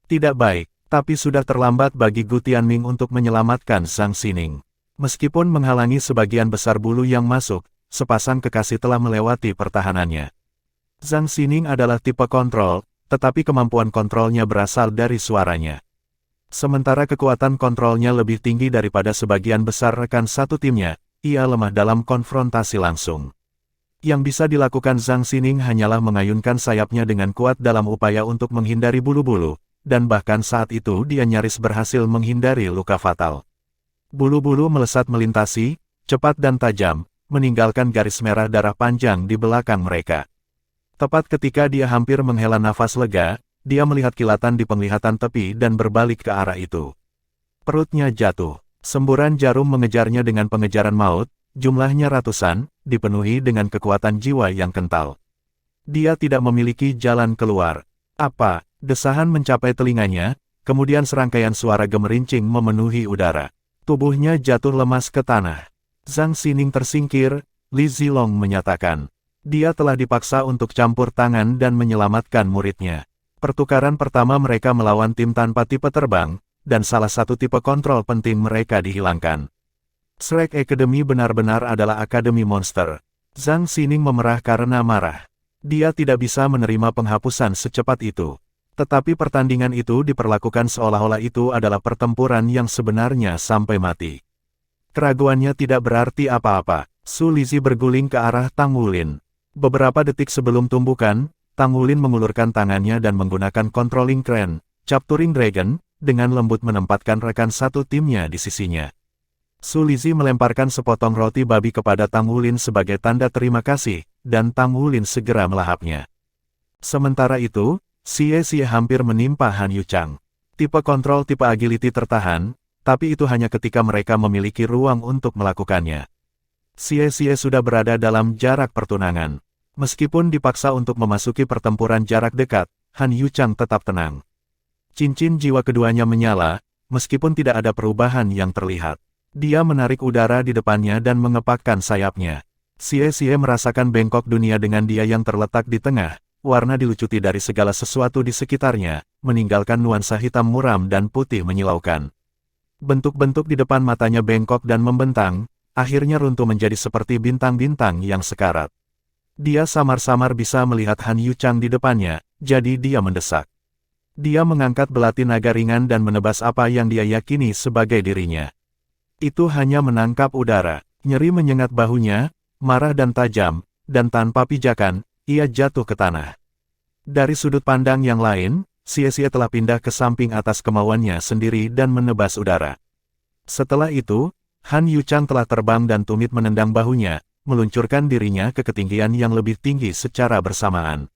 Tidak baik, tapi sudah terlambat bagi Gu Tianming untuk menyelamatkan Zhang Xining. Meskipun menghalangi sebagian besar bulu yang masuk, sepasang kekasih telah melewati pertahanannya. Zhang Xining adalah tipe kontrol, tetapi kemampuan kontrolnya berasal dari suaranya. Sementara kekuatan kontrolnya lebih tinggi daripada sebagian besar rekan satu timnya, ia lemah dalam konfrontasi langsung. Yang bisa dilakukan Zhang Xining hanyalah mengayunkan sayapnya dengan kuat dalam upaya untuk menghindari bulu-bulu, dan bahkan saat itu dia nyaris berhasil menghindari luka fatal. Bulu-bulu melesat melintasi, cepat dan tajam, meninggalkan garis merah darah panjang di belakang mereka. Tepat ketika dia hampir menghela nafas lega, dia melihat kilatan di penglihatan tepi dan berbalik ke arah itu. Perutnya jatuh. Semburan jarum mengejarnya dengan pengejaran maut, jumlahnya ratusan, dipenuhi dengan kekuatan jiwa yang kental. Dia tidak memiliki jalan keluar. Apa? Desahan mencapai telinganya, kemudian serangkaian suara gemerincing memenuhi udara. Tubuhnya jatuh lemas ke tanah. Zhang Xining tersingkir, Li Zilong menyatakan. Dia telah dipaksa untuk campur tangan dan menyelamatkan muridnya. Pertukaran pertama mereka melawan tim tanpa tipe terbang, dan salah satu tipe kontrol penting mereka dihilangkan. Shrek Academy benar-benar adalah akademi monster. Zhang Xining memerah karena marah. Dia tidak bisa menerima penghapusan secepat itu. Tetapi pertandingan itu diperlakukan seolah-olah itu adalah pertempuran yang sebenarnya sampai mati. Keraguannya tidak berarti apa-apa. Su Lizzie berguling ke arah Tang Wulin. Beberapa detik sebelum tumbukan, Tang Wulin mengulurkan tangannya dan menggunakan Controlling Crane, Capturing Dragon, dengan lembut menempatkan rekan satu timnya di sisinya. Su Lizzie melemparkan sepotong roti babi kepada Tang Wulin sebagai tanda terima kasih, dan Tang Wulin segera melahapnya. Sementara itu, Xie hampir menimpa Han Yuchang. Tipe kontrol tipe agility tertahan, tapi itu hanya ketika mereka memiliki ruang untuk melakukannya. Xie sudah berada dalam jarak pertunangan. Meskipun dipaksa untuk memasuki pertempuran jarak dekat, Han Yuchang tetap tenang. Cincin jiwa keduanya menyala, meskipun tidak ada perubahan yang terlihat. Dia menarik udara di depannya dan mengepakkan sayapnya. Xie merasakan bengkok dunia dengan dia yang terletak di tengah. Warna dilucuti dari segala sesuatu di sekitarnya, meninggalkan nuansa hitam muram dan putih menyilaukan. Bentuk-bentuk di depan matanya bengkok dan membentang, akhirnya runtuh menjadi seperti bintang-bintang yang sekarat. Dia samar-samar bisa melihat Han Yuchang di depannya, jadi dia mendesak. Dia mengangkat belati naga ringan dan menebas apa yang dia yakini sebagai dirinya. Itu hanya menangkap udara, nyeri menyengat bahunya, marah dan tajam, dan tanpa pijakan, ia jatuh ke tanah. Dari sudut pandang yang lain, Xie telah pindah ke samping atas kemauannya sendiri dan menebas udara. Setelah itu, Han Yuchang telah terbang dan tumit menendang bahunya, meluncurkan dirinya ke ketinggian yang lebih tinggi secara bersamaan.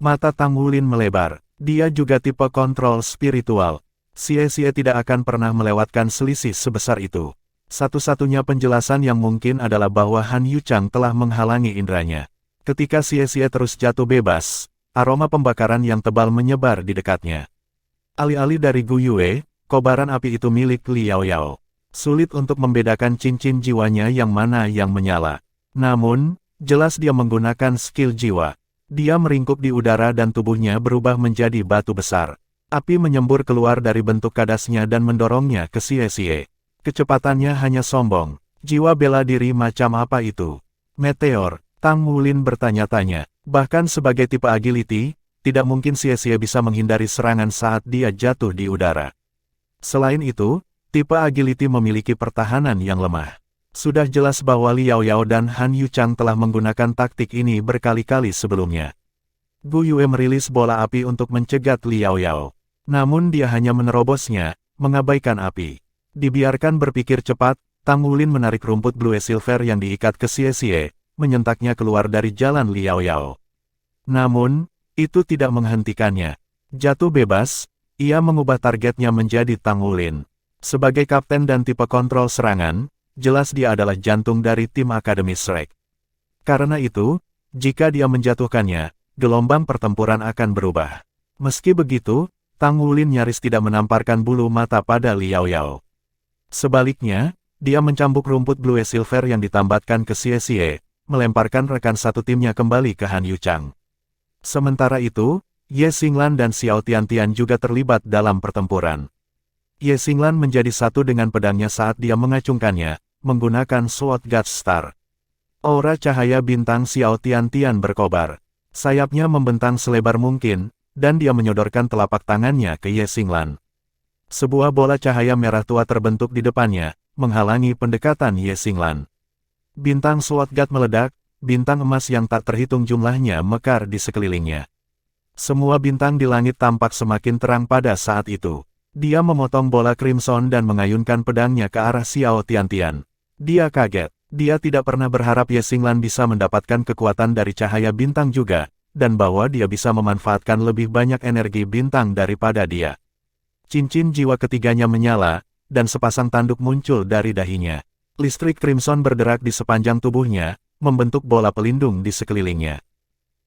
Mata Tang Wulin melebar. Dia juga tipe kontrol spiritual. Xie tidak akan pernah melewatkan selisih sebesar itu. Satu-satunya penjelasan yang mungkin adalah bahwa Han Yuchang telah menghalangi indranya. Ketika Xie terus jatuh bebas, aroma pembakaran yang tebal menyebar di dekatnya. Alih-alih dari Gu Yue, kobaran api itu milik Li Yaoyao. Sulit untuk membedakan cincin jiwanya yang mana yang menyala. Namun, jelas dia menggunakan skill jiwa. Dia meringkuk di udara dan tubuhnya berubah menjadi batu besar. Api menyembur keluar dari bentuk kadasnya dan mendorongnya ke Xie. Kecepatannya hanya sombong. Jiwa bela diri macam apa itu? Meteor. Tang Wulin bertanya-tanya. Bahkan sebagai tipe agility, tidak mungkin Xie bisa menghindari serangan saat dia jatuh di udara. Selain itu, tipe agility memiliki pertahanan yang lemah. Sudah jelas bahwa Li Yaoyao dan Han Yuchang telah menggunakan taktik ini berkali-kali sebelumnya. Gu Yue merilis bola api untuk mencegat Li Yaoyao. Namun dia hanya menerobosnya, mengabaikan api. Dibiarkan berpikir cepat, Tang Wulin menarik rumput blue silver yang diikat ke Xie, menyentaknya keluar dari jalan Li Yaoyao. Namun, itu tidak menghentikannya. Jatuh bebas, ia mengubah targetnya menjadi Tang Wulin. Sebagai kapten dan tipe kontrol serangan, jelas dia adalah jantung dari tim Akademi Shrek. Karena itu, jika dia menjatuhkannya, gelombang pertempuran akan berubah. Meski begitu, Tang Wulin nyaris tidak menamparkan bulu mata pada Li Yaoyao. Sebaliknya, dia mencambuk rumput blue silver yang ditambatkan ke Xie, melemparkan rekan satu timnya kembali ke Han Yuchang. Sementara itu, Ye Xinglan dan Xiao Tiantian juga terlibat dalam pertempuran. Ye Xinglan menjadi satu dengan pedangnya saat dia mengacungkannya, menggunakan Sword God Star. Aura cahaya bintang Xiao Tiantian berkobar. Sayapnya membentang selebar mungkin, dan dia menyodorkan telapak tangannya ke Ye Xinglan. Sebuah bola cahaya merah tua terbentuk di depannya, menghalangi pendekatan Ye Xinglan. Bintang Sword God meledak, bintang emas yang tak terhitung jumlahnya mekar di sekelilingnya. Semua bintang di langit tampak semakin terang pada saat itu. Dia memotong bola crimson dan mengayunkan pedangnya ke arah Xiao Tiantian. Dia kaget. Dia tidak pernah berharap Ye Xinglan bisa mendapatkan kekuatan dari cahaya bintang juga, dan bahwa dia bisa memanfaatkan lebih banyak energi bintang daripada dia. Cincin jiwa ketiganya menyala, dan sepasang tanduk muncul dari dahinya. Listrik crimson berderak di sepanjang tubuhnya, membentuk bola pelindung di sekelilingnya.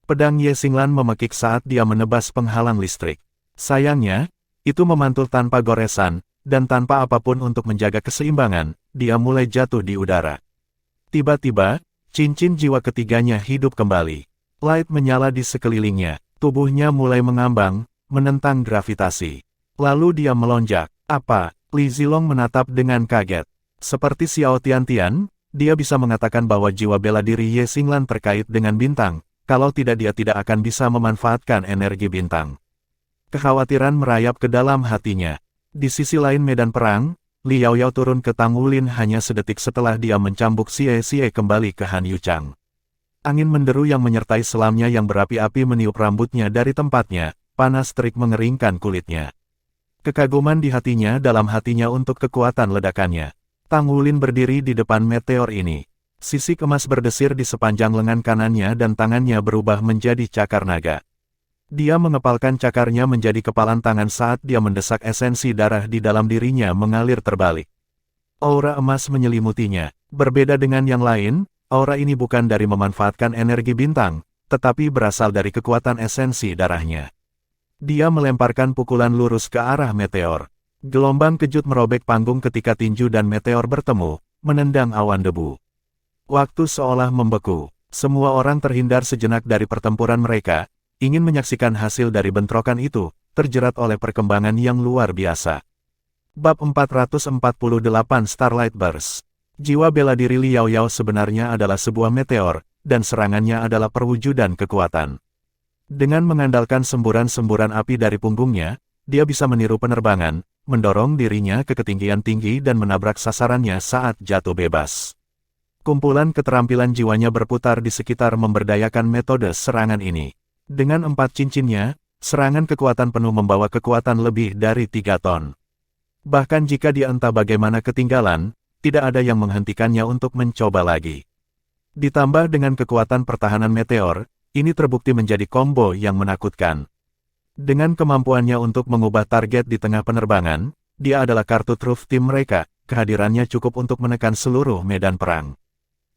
Pedang Ye Xinglan memekik saat dia menebas penghalang listrik. Sayangnya, itu memantul tanpa goresan, dan tanpa apapun untuk menjaga keseimbangan, dia mulai jatuh di udara. Tiba-tiba, cincin jiwa ketiganya hidup kembali. Light menyala di sekelilingnya, tubuhnya mulai mengambang, menentang gravitasi. Lalu dia melonjak. Apa? Li Zilong menatap dengan kaget. Seperti Xiao Tiantian, dia bisa mengatakan bahwa jiwa bela diri Ye Xinglan terkait dengan bintang, kalau tidak dia tidak akan bisa memanfaatkan energi bintang. Kekhawatiran merayap ke dalam hatinya. Di sisi lain medan perang, Li Yaoyao turun ke Tang Wulin hanya sedetik setelah dia mencambuk Xie Xie kembali ke Han Yuchang. Angin menderu yang menyertai selamnya yang berapi-api meniup rambutnya dari tempatnya, panas terik mengeringkan kulitnya. Kekaguman di hatinya dalam hatinya untuk kekuatan ledakannya. Tang Wulin berdiri di depan meteor ini. Sisik emas berdesir di sepanjang lengan kanannya dan tangannya berubah menjadi cakar naga. Dia mengepalkan cakarnya menjadi kepalan tangan saat dia mendesak esensi darah di dalam dirinya mengalir terbalik. Aura emas menyelimutinya. Berbeda dengan yang lain, aura ini bukan dari memanfaatkan energi bintang, tetapi berasal dari kekuatan esensi darahnya. Dia melemparkan pukulan lurus ke arah meteor. Gelombang kejut merobek panggung ketika tinju dan meteor bertemu, menendang awan debu. Waktu seolah membeku. Semua orang terhindar sejenak dari pertempuran mereka, ingin menyaksikan hasil dari bentrokan itu, terjerat oleh perkembangan yang luar biasa. Bab 448 Starlight Burst. Jiwa bela diri Li Yaoyao sebenarnya adalah sebuah meteor, dan serangannya adalah perwujudan kekuatan. Dengan mengandalkan semburan-semburan api dari punggungnya, dia bisa meniru penerbangan, mendorong dirinya ke ketinggian tinggi dan menabrak sasarannya saat jatuh bebas. Kumpulan keterampilan jiwanya berputar di sekitar memberdayakan metode serangan ini. Dengan 4 cincinnya, serangan kekuatan penuh membawa kekuatan lebih dari 3 ton. Bahkan jika dia entah bagaimana ketinggalan, tidak ada yang menghentikannya untuk mencoba lagi. Ditambah dengan kekuatan pertahanan meteor, ini terbukti menjadi combo yang menakutkan. Dengan kemampuannya untuk mengubah target di tengah penerbangan, dia adalah kartu truf tim mereka, kehadirannya cukup untuk menekan seluruh medan perang.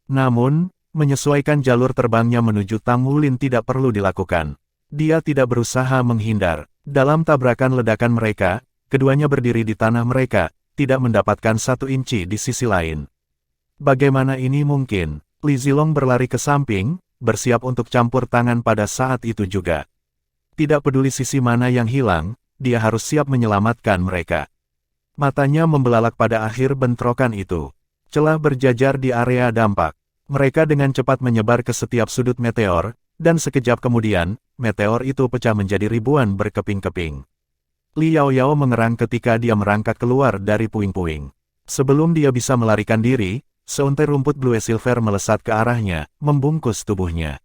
Namun, menyesuaikan jalur terbangnya menuju Tang Wulin tidak perlu dilakukan. Dia tidak berusaha menghindar. Dalam tabrakan ledakan mereka, keduanya berdiri di tanah mereka, tidak mendapatkan 1 inci di sisi lain. Bagaimana ini mungkin? Li Zilong berlari ke samping, bersiap untuk campur tangan pada saat itu juga. Tidak peduli sisi mana yang hilang, dia harus siap menyelamatkan mereka. Matanya membelalak pada akhir bentrokan itu. Celah berjajar di area dampak. Mereka dengan cepat menyebar ke setiap sudut meteor, dan sekejap kemudian, meteor itu pecah menjadi ribuan berkeping-keping. Li Yaoyao mengerang ketika dia merangkak keluar dari puing-puing. Sebelum dia bisa melarikan diri, seuntai rumput blue silver melesat ke arahnya, membungkus tubuhnya.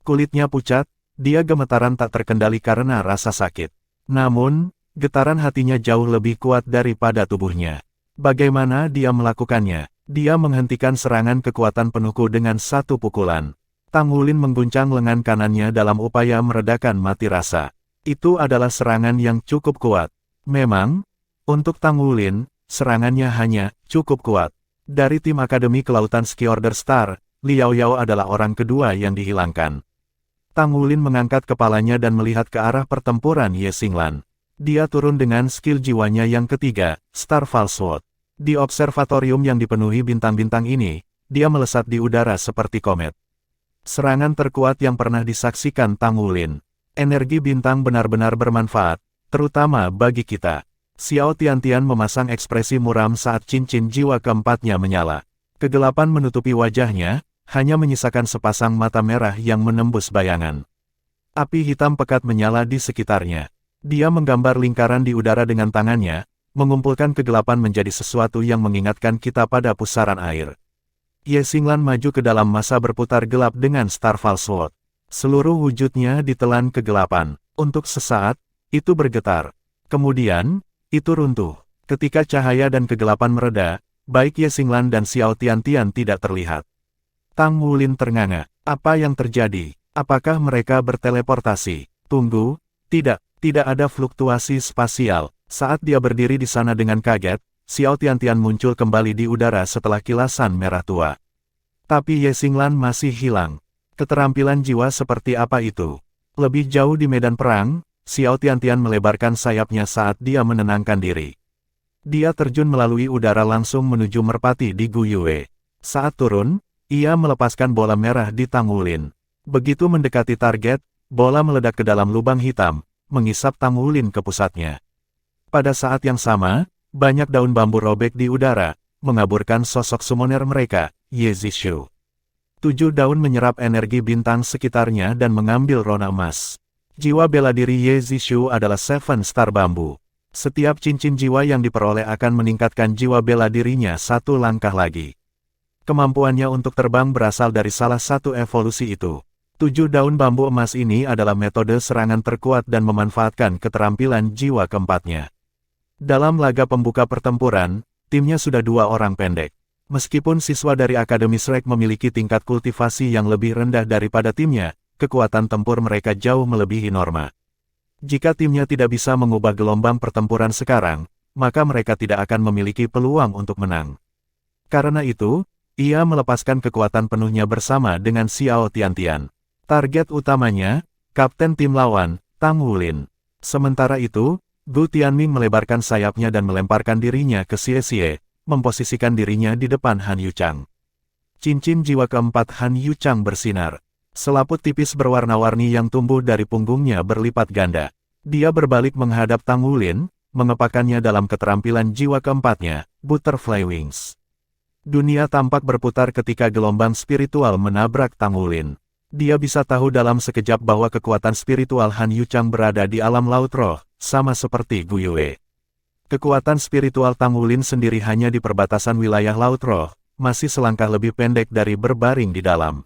Kulitnya pucat, dia gemetaran tak terkendali karena rasa sakit. Namun, getaran hatinya jauh lebih kuat daripada tubuhnya. Bagaimana dia melakukannya? Dia menghentikan serangan kekuatan penuhku dengan 1 pukulan. Tang Wulin mengguncang lengan kanannya dalam upaya meredakan mati rasa. Itu adalah serangan yang cukup kuat. Memang, untuk Tang Wulin, serangannya hanya cukup kuat. Dari tim Akademi Kelautan Ski Order Star, Li Yaoyao adalah orang kedua yang dihilangkan. Tang Wulin mengangkat kepalanya dan melihat ke arah pertempuran Ye Xinglan. Dia turun dengan skill jiwanya yang ketiga, Star False Sword. Di observatorium yang dipenuhi bintang-bintang ini, dia melesat di udara seperti komet. Serangan terkuat yang pernah disaksikan Tang Wulin. Energi bintang benar-benar bermanfaat, terutama bagi kita. Xiao Tiantian memasang ekspresi muram saat cincin jiwa keempatnya menyala. Kegelapan menutupi wajahnya, hanya menyisakan sepasang mata merah yang menembus bayangan. Api hitam pekat menyala di sekitarnya. Dia menggambar lingkaran di udara dengan tangannya, mengumpulkan kegelapan menjadi sesuatu yang mengingatkan kita pada pusaran air. Ye Xinglan maju ke dalam masa berputar gelap dengan Starfall Sword. Seluruh wujudnya ditelan kegelapan. Untuk sesaat, itu bergetar. Kemudian, itu runtuh. Ketika cahaya dan kegelapan mereda, baik Ye Xinglan dan Xiao Tiantian tidak terlihat. Tang Wulin ternganga. Apa yang terjadi? Apakah mereka berteleportasi? Tunggu, tidak ada fluktuasi spasial. Saat dia berdiri di sana dengan kaget, Xiao Tiantian muncul kembali di udara setelah kilasan merah tua. Tapi Ye Xinglan masih hilang. Keterampilan jiwa seperti apa itu? Lebih jauh di medan perang, Xiao Tiantian melebarkan sayapnya saat dia menenangkan diri. Dia terjun melalui udara langsung menuju merpati di Guyue. Saat turun, ia melepaskan bola merah di Tang Wulin. Begitu mendekati target, bola meledak ke dalam lubang hitam, mengisap Tang Wulin ke pusatnya. Pada saat yang sama, banyak daun bambu robek di udara, mengaburkan sosok summoner mereka, Ye Zishu. 7 daun menyerap energi bintang sekitarnya dan mengambil rona emas. Jiwa bela diri Ye Zishu adalah 7 star bambu. Setiap cincin jiwa yang diperoleh akan meningkatkan jiwa bela dirinya 1 langkah lagi. Kemampuannya untuk terbang berasal dari salah satu evolusi itu. 7 daun bambu emas ini adalah metode serangan terkuat dan memanfaatkan keterampilan jiwa keempatnya. Dalam laga pembuka pertempuran, timnya sudah 2 orang pendek. Meskipun siswa dari Akademi Shrek memiliki tingkat kultivasi yang lebih rendah daripada timnya, kekuatan tempur mereka jauh melebihi norma. Jika timnya tidak bisa mengubah gelombang pertempuran sekarang, maka mereka tidak akan memiliki peluang untuk menang. Karena itu, ia melepaskan kekuatan penuhnya bersama dengan Xiao Tiantian. Target utamanya, kapten tim lawan, Tang Wulin. Sementara itu, Gu Tianming melebarkan sayapnya dan melemparkan dirinya ke Xie, memposisikan dirinya di depan Han Yuchang. Cincin jiwa keempat Han Yuchang bersinar. Selaput tipis berwarna-warni yang tumbuh dari punggungnya berlipat ganda. Dia berbalik menghadap Tang Wulin, mengepakannya dalam keterampilan jiwa keempatnya, Butterfly Wings. Dunia tampak berputar ketika gelombang spiritual menabrak Tang Wulin. Dia bisa tahu dalam sekejap bahwa kekuatan spiritual Han Yuchang berada di alam laut roh, sama seperti Guyue. Kekuatan spiritual Tang Wulin sendiri hanya di perbatasan wilayah laut roh, masih selangkah lebih pendek dari berbaring di dalam.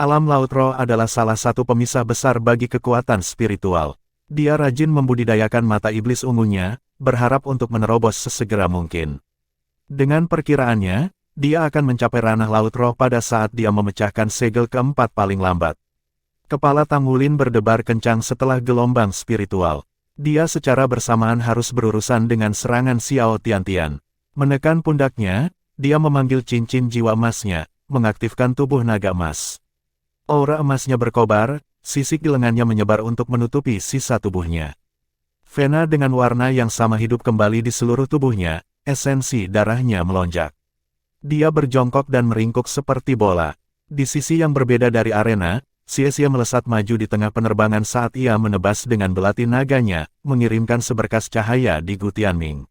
Alam laut roh adalah salah satu pemisah besar bagi kekuatan spiritual. Dia rajin membudidayakan mata iblis ungunya, berharap untuk menerobos sesegera mungkin. Dengan perkiraannya, dia akan mencapai ranah laut roh pada saat dia memecahkan segel keempat paling lambat. Kepala Tang Wulin berdebar kencang setelah gelombang spiritual. Dia secara bersamaan harus berurusan dengan serangan Xiao Tiantian. Menekan pundaknya, dia memanggil cincin jiwa emasnya, mengaktifkan tubuh naga emas. Aura emasnya berkobar, sisik di lengannya menyebar untuk menutupi sisa tubuhnya. Vena dengan warna yang sama hidup kembali di seluruh tubuhnya, esensi darahnya melonjak. Dia berjongkok dan meringkuk seperti bola. Di sisi yang berbeda dari arena, Xie melesat maju di tengah penerbangan saat ia menebas dengan belati naganya, mengirimkan seberkas cahaya di Gu Tianming.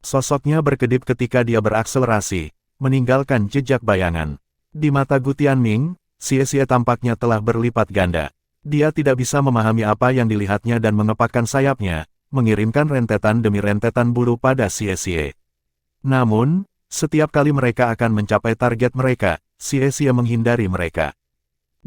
Sosoknya berkedip ketika dia berakselerasi, meninggalkan jejak bayangan. Di mata Gu Tianming, Xie tampaknya telah berlipat ganda. Dia tidak bisa memahami apa yang dilihatnya dan mengepakkan sayapnya, mengirimkan rentetan demi rentetan bulu pada Xie. Namun, setiap kali mereka akan mencapai target mereka, Xie menghindari mereka.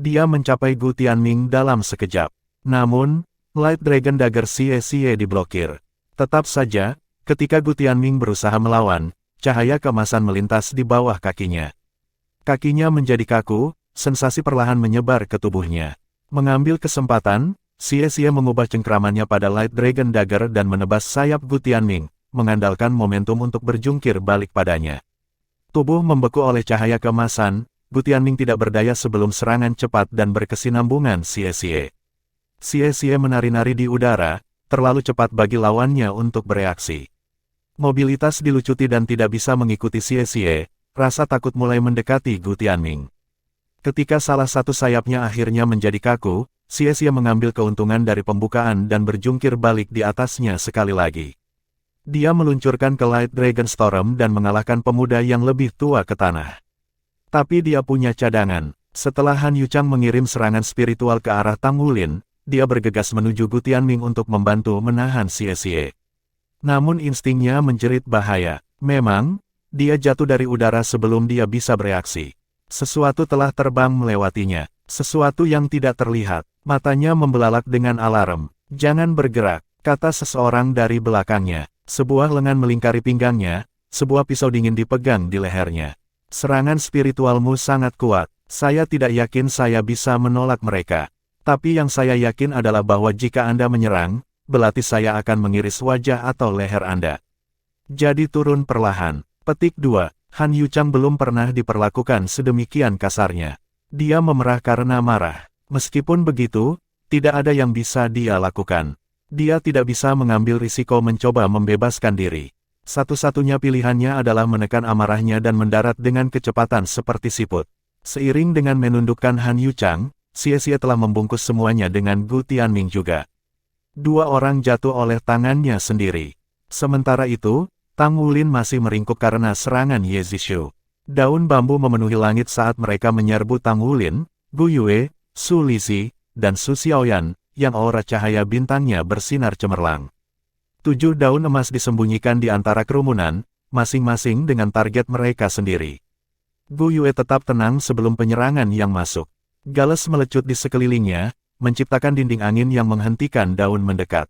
Dia mencapai Gu Tianming dalam sekejap. Namun, Light Dragon Dagger Xie diblokir. Tetap saja, ketika Gu Tianming berusaha melawan, cahaya keemasan melintas di bawah kakinya. Kakinya menjadi kaku, sensasi perlahan menyebar ke tubuhnya. Mengambil kesempatan, Xie mengubah cengkramannya pada Light Dragon Dagger dan menebas sayap Gu Tianming, mengandalkan momentum untuk berjungkir balik padanya. Tubuh membeku oleh cahaya keemasan, Gu Tianming tidak berdaya sebelum serangan cepat dan berkesinambungan Xie. Xie menari-nari di udara, terlalu cepat bagi lawannya untuk bereaksi. Mobilitas dilucuti dan tidak bisa mengikuti Xie, rasa takut mulai mendekati Gu Tianming. Ketika salah satu sayapnya akhirnya menjadi kaku, Xie mengambil keuntungan dari pembukaan dan berjungkir balik di atasnya sekali lagi. Dia meluncurkan ke Light Dragon Storm dan mengalahkan pemuda yang lebih tua ke tanah. Tapi dia punya cadangan. Setelah Han Yuchang mengirim serangan spiritual ke arah Tang Wulin, dia bergegas menuju Gu Tianming untuk membantu menahan Xie. Namun instingnya menjerit bahaya. Memang, dia jatuh dari udara sebelum dia bisa bereaksi. Sesuatu telah terbang melewatinya. Sesuatu yang tidak terlihat. Matanya membelalak dengan alarm. "Jangan bergerak," kata seseorang dari belakangnya. Sebuah lengan melingkari pinggangnya, sebuah pisau dingin dipegang di lehernya. "Serangan spiritualmu sangat kuat. Saya tidak yakin saya bisa menolak mereka. Tapi yang saya yakin adalah bahwa jika Anda menyerang, belati saya akan mengiris wajah atau leher Anda. Jadi turun perlahan." Petik 2. Han Yuchang belum pernah diperlakukan sedemikian kasarnya. Dia memerah karena marah. Meskipun begitu, tidak ada yang bisa dia lakukan. Dia tidak bisa mengambil risiko mencoba membebaskan diri. Satu-satunya pilihannya adalah menekan amarahnya dan mendarat dengan kecepatan seperti siput. Seiring dengan menundukkan Han Yuchang, Xie telah membungkus semuanya dengan Gu Tianming juga. Dua orang jatuh oleh tangannya sendiri. Sementara itu, Tang Wulin masih meringkuk karena serangan Ye Zishu. Daun bambu memenuhi langit saat mereka menyerbu Tang Wulin, Gu Yue, Su Lizhi, dan Su Xiaoyan, yang aura cahaya bintangnya bersinar cemerlang. 7 daun emas disembunyikan di antara kerumunan, masing-masing dengan target mereka sendiri. Gu Yue tetap tenang sebelum penyerangan yang masuk. Gales melecut di sekelilingnya, menciptakan dinding angin yang menghentikan daun mendekat.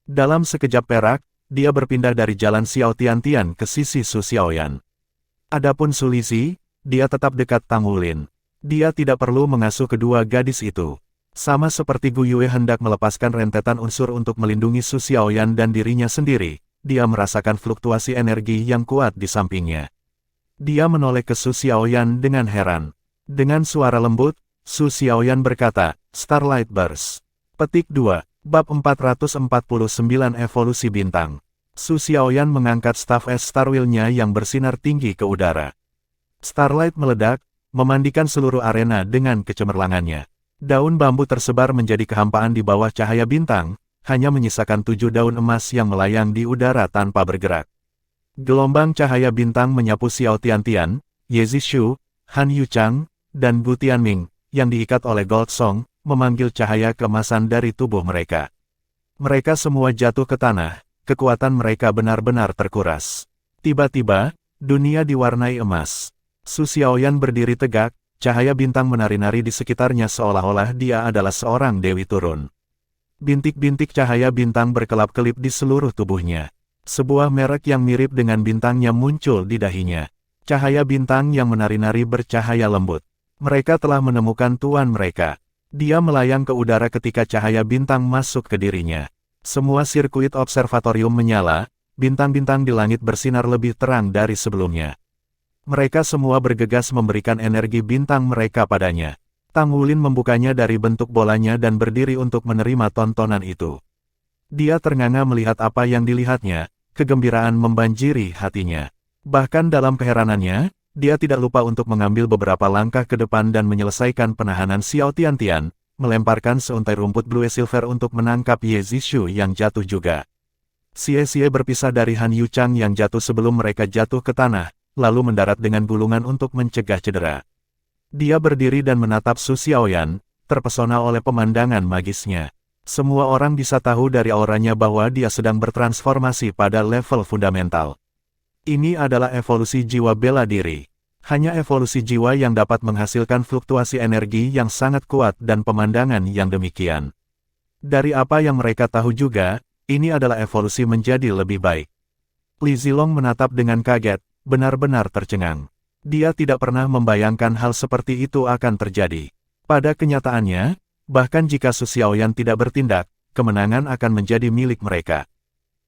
Dalam sekejap perak, dia berpindah dari jalan Xiao Tiantian ke sisi Su Xiaoyan. Adapun Su Lizhi, dia tetap dekat Tang Wulin. Dia tidak perlu mengasuh kedua gadis itu. Sama seperti Gu Yue hendak melepaskan rentetan unsur untuk melindungi Su Xiaoyan dan dirinya sendiri, dia merasakan fluktuasi energi yang kuat di sampingnya. Dia menoleh ke Su Xiaoyan dengan heran. Dengan suara lembut, Su Xiaoyan berkata, "Starlight Burst." Petik 2. Bab 449 Evolusi Bintang. Su Xiaoyan mengangkat staf es Starwheel-nya yang bersinar tinggi ke udara. Starlight meledak, memandikan seluruh arena dengan kecemerlangannya. Daun bambu tersebar menjadi kehampaan di bawah cahaya bintang, hanya menyisakan 7 daun emas yang melayang di udara tanpa bergerak. Gelombang cahaya bintang menyapu Xiao Tiantian, Ye Zishu, Han Yuchang, dan Gu Tianming, yang diikat oleh Gold Song, memanggil cahaya keemasan dari tubuh mereka. Mereka semua jatuh ke tanah, kekuatan mereka benar-benar terkuras. Tiba-tiba, dunia diwarnai emas. Su Xiaoyan berdiri tegak, cahaya bintang menari-nari di sekitarnya seolah-olah dia adalah seorang dewi turun. Bintik-bintik cahaya bintang berkelap-kelip di seluruh tubuhnya. Sebuah merek yang mirip dengan bintangnya muncul di dahinya. Cahaya bintang yang menari-nari bercahaya lembut. Mereka telah menemukan tuan mereka. Dia melayang ke udara ketika cahaya bintang masuk ke dirinya. Semua sirkuit observatorium menyala, bintang-bintang di langit bersinar lebih terang dari sebelumnya. Mereka semua bergegas memberikan energi bintang mereka padanya. Tang Wulin membukanya dari bentuk bolanya dan berdiri untuk menerima tontonan itu. Dia ternganga melihat apa yang dilihatnya, kegembiraan membanjiri hatinya. Bahkan dalam keheranannya, dia tidak lupa untuk mengambil beberapa langkah ke depan dan menyelesaikan penahanan Xiao Tiantian, melemparkan seuntai rumput Blue Silver untuk menangkap Ye Zishu yang jatuh juga. Xie berpisah dari Han Yuchang yang jatuh sebelum mereka jatuh ke tanah, lalu mendarat dengan gulungan untuk mencegah cedera. Dia berdiri dan menatap Su Xiaoyan, terpesona oleh pemandangan magisnya. Semua orang bisa tahu dari auranya bahwa dia sedang bertransformasi pada level fundamental. Ini adalah evolusi jiwa bela diri. Hanya evolusi jiwa yang dapat menghasilkan fluktuasi energi yang sangat kuat dan pemandangan yang demikian. Dari apa yang mereka tahu juga, ini adalah evolusi menjadi lebih baik. Li Zilong menatap dengan kaget, benar-benar tercengang. Dia tidak pernah membayangkan hal seperti itu akan terjadi. Pada kenyataannya, bahkan jika Su Xiaoyan tidak bertindak, kemenangan akan menjadi milik mereka.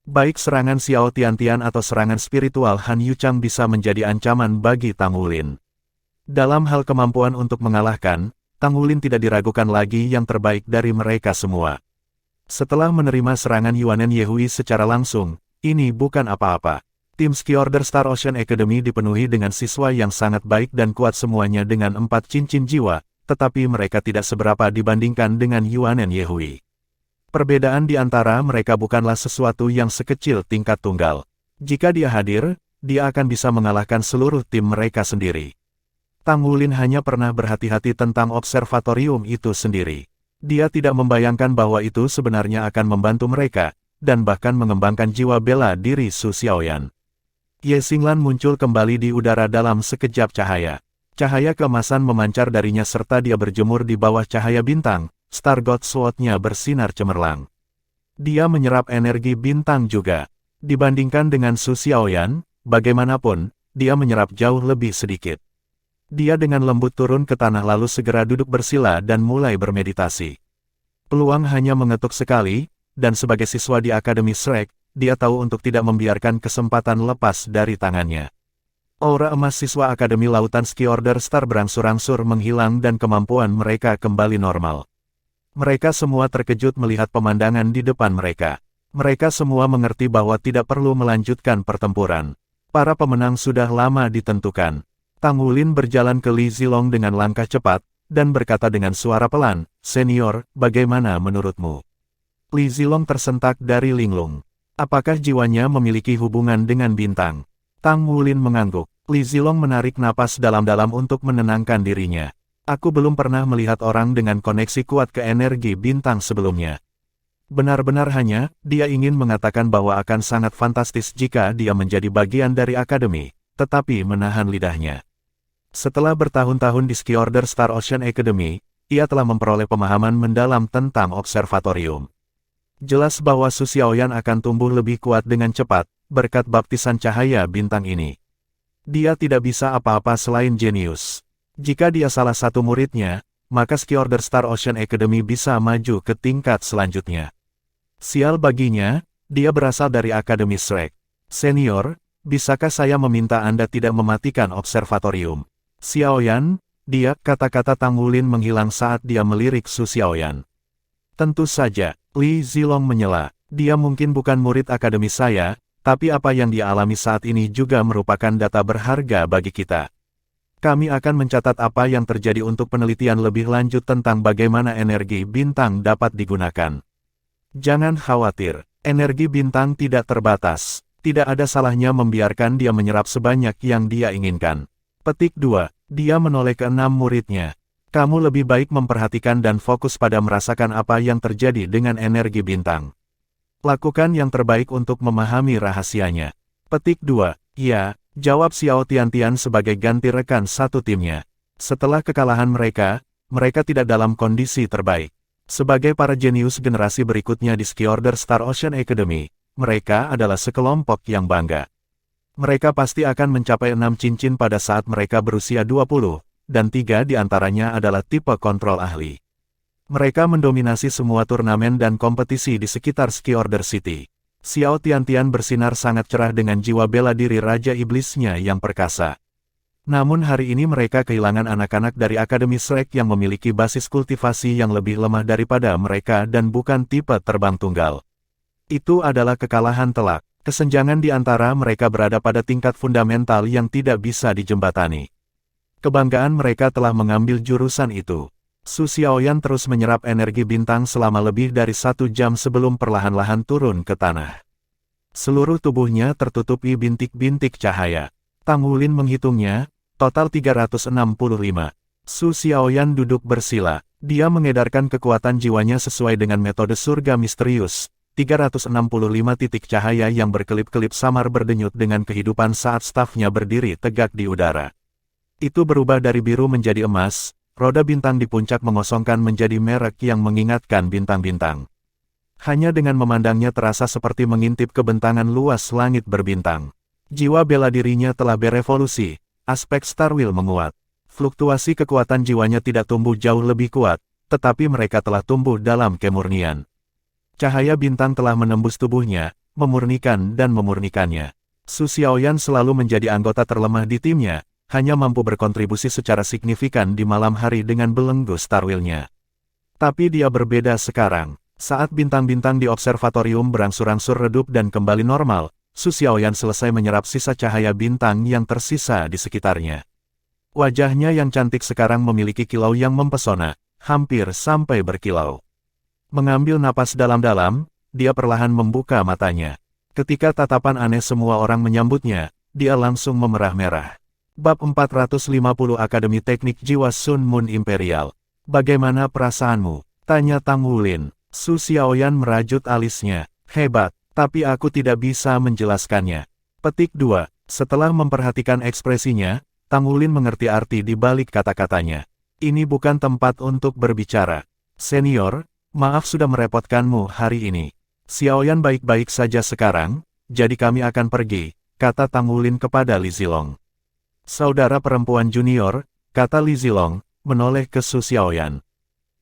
Baik serangan Xiao Tiantian atau serangan spiritual Han Yuchang bisa menjadi ancaman bagi Tang Wulin. Dalam hal kemampuan untuk mengalahkan, Tang Wulin tidak diragukan lagi yang terbaik dari mereka semua. Setelah menerima serangan Yuanen Yehui secara langsung, ini bukan apa-apa. Tim Ski Order Star Ocean Academy dipenuhi dengan siswa yang sangat baik dan kuat semuanya dengan 4 cincin jiwa, tetapi mereka tidak seberapa dibandingkan dengan Yuan dan Yehui. Perbedaan di antara mereka bukanlah sesuatu yang sekecil tingkat tunggal. Jika dia hadir, dia akan bisa mengalahkan seluruh tim mereka sendiri. Tang Wulin hanya pernah berhati-hati tentang observatorium itu sendiri. Dia tidak membayangkan bahwa itu sebenarnya akan membantu mereka, dan bahkan mengembangkan jiwa bela diri Su Xiaoyan. Ye Xinglan muncul kembali di udara dalam sekejap cahaya. Cahaya keemasan memancar darinya serta dia berjemur di bawah cahaya bintang, Star God Sword-nya bersinar cemerlang. Dia menyerap energi bintang juga. Dibandingkan dengan Su Xiaoyan, bagaimanapun, dia menyerap jauh lebih sedikit. Dia dengan lembut turun ke tanah lalu segera duduk bersila dan mulai bermeditasi. Peluang hanya mengetuk sekali, dan sebagai siswa di Akademi Shrek, dia tahu untuk tidak membiarkan kesempatan lepas dari tangannya. Aura emas siswa Akademi Lautan Ski Order Star berangsur-angsur menghilang dan kemampuan mereka kembali normal. Mereka semua terkejut melihat pemandangan di depan mereka. Mereka semua mengerti bahwa tidak perlu melanjutkan pertempuran. Para pemenang sudah lama ditentukan. Tang Wulin berjalan ke Li Zilong dengan langkah cepat, dan berkata dengan suara pelan, "Senior, bagaimana menurutmu?" Li Zilong tersentak dari linglung. Apakah jiwanya memiliki hubungan dengan bintang? Tang Wulin mengangguk. Li Zilong menarik napas dalam-dalam untuk menenangkan dirinya. Aku belum pernah melihat orang dengan koneksi kuat ke energi bintang sebelumnya. Benar-benar hanya, dia ingin mengatakan bahwa akan sangat fantastis jika dia menjadi bagian dari akademi, tetapi menahan lidahnya. Setelah bertahun-tahun di Ski Order Star Ocean Academy, ia telah memperoleh pemahaman mendalam tentang observatorium. Jelas bahwa Su Xiaoyan akan tumbuh lebih kuat dengan cepat, berkat baptisan cahaya bintang ini. Dia tidak bisa apa-apa selain jenius. Jika dia salah satu muridnya, maka Ski Order Star Ocean Academy bisa maju ke tingkat selanjutnya. Sial baginya, dia berasal dari Akademi Shrek. Senior, bisakah saya meminta Anda tidak mematikan observatorium? Xiaoyan, dia, kata-kata Tang Wulin menghilang saat dia melirik Su Xiaoyan. Tentu saja, Li Zilong menyela. Dia mungkin bukan murid akademi saya, tapi apa yang dia alami saat ini juga merupakan data berharga bagi kita. Kami akan mencatat apa yang terjadi untuk penelitian lebih lanjut tentang bagaimana energi bintang dapat digunakan. Jangan khawatir, energi bintang tidak terbatas. Tidak ada salahnya membiarkan dia menyerap sebanyak yang dia inginkan. Petik 2. Dia menoleh ke 6 muridnya. Kamu lebih baik memperhatikan dan fokus pada merasakan apa yang terjadi dengan energi bintang. Lakukan yang terbaik untuk memahami rahasianya. Petik 2. Ya, jawab Xiao Tiantian sebagai ganti rekan satu timnya. Setelah kekalahan mereka tidak dalam kondisi terbaik. Sebagai para jenius generasi berikutnya di Ski Order Star Ocean Academy, mereka adalah sekelompok yang bangga. Mereka pasti akan mencapai 6 cincin pada saat mereka berusia 20. Dan 3 di antaranya adalah tipe kontrol ahli. Mereka mendominasi semua turnamen dan kompetisi di sekitar Ski Order City. Xiao Tiantian bersinar sangat cerah dengan jiwa bela diri Raja Iblisnya yang perkasa. Namun hari ini mereka kehilangan anak-anak dari Akademi Shrek yang memiliki basis kultivasi yang lebih lemah daripada mereka dan bukan tipe terbang tunggal. Itu adalah kekalahan telak. Kesenjangan di antara mereka berada pada tingkat fundamental yang tidak bisa dijembatani. Kebanggaan mereka telah mengambil jurusan itu. Su Xiaoyan terus menyerap energi bintang selama lebih dari 1 jam sebelum perlahan-lahan turun ke tanah. Seluruh tubuhnya tertutupi bintik-bintik cahaya. Tang Wulin menghitungnya, total 365. Su Xiaoyan duduk bersila. Dia mengedarkan kekuatan jiwanya sesuai dengan metode surga misterius. 365 titik cahaya yang berkelip-kelip samar berdenyut dengan kehidupan saat stafnya berdiri tegak di udara. Itu berubah dari biru menjadi emas, roda bintang di puncak mengosongkan menjadi merek yang mengingatkan bintang-bintang. Hanya dengan memandangnya terasa seperti mengintip kebentangan luas langit berbintang. Jiwa bela dirinya telah berevolusi, aspek Star Will menguat. Fluktuasi kekuatan jiwanya tidak tumbuh jauh lebih kuat, tetapi mereka telah tumbuh dalam kemurnian. Cahaya bintang telah menembus tubuhnya, memurnikan dan memurnikannya. Su Xiaoyan selalu menjadi anggota terlemah di timnya, hanya mampu berkontribusi secara signifikan di malam hari dengan belenggu Star Will-nya. Tapi dia berbeda sekarang. Saat bintang-bintang di observatorium berangsur-angsur redup dan kembali normal, Su Xiaoyan selesai menyerap sisa cahaya bintang yang tersisa di sekitarnya. Wajahnya yang cantik sekarang memiliki kilau yang mempesona, hampir sampai berkilau. Mengambil napas dalam-dalam, dia perlahan membuka matanya. Ketika tatapan aneh semua orang menyambutnya, dia langsung memerah-merah. Bab 450 Akademi Teknik Jiwa Sun Moon Imperial. Bagaimana perasaanmu? Tanya Tang Wulin. Su Xiaoyan merajut alisnya. Hebat, tapi aku tidak bisa menjelaskannya. Petik 2. Setelah memperhatikan ekspresinya, Tang Wulin mengerti arti di balik kata-katanya. Ini bukan tempat untuk berbicara. Senior, maaf sudah merepotkanmu hari ini. Xiaoyan baik-baik saja sekarang, jadi kami akan pergi, kata Tang Wulin kepada Li Zilong. Saudara perempuan junior, kata Li Zilong, menoleh ke Su Xiaoyan.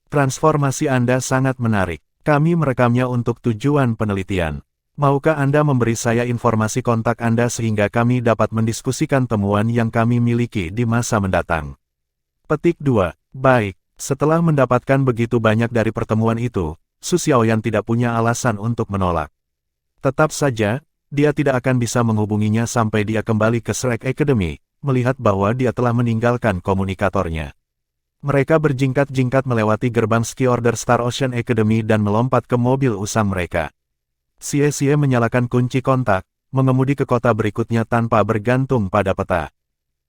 Transformasi Anda sangat menarik. Kami merekamnya untuk tujuan penelitian. Maukah Anda memberi saya informasi kontak Anda sehingga kami dapat mendiskusikan temuan yang kami miliki di masa mendatang? Petik 2. Baik, setelah mendapatkan begitu banyak dari pertemuan itu, Su Xiaoyan tidak punya alasan untuk menolak. Tetap saja, dia tidak akan bisa menghubunginya sampai dia kembali ke Shrek Academy, melihat bahwa dia telah meninggalkan komunikatornya. Mereka berjingkat-jingkat melewati gerbang ski order Star Ocean Academy dan melompat ke mobil usang mereka. Xie menyalakan kunci kontak, mengemudi ke kota berikutnya tanpa bergantung pada peta.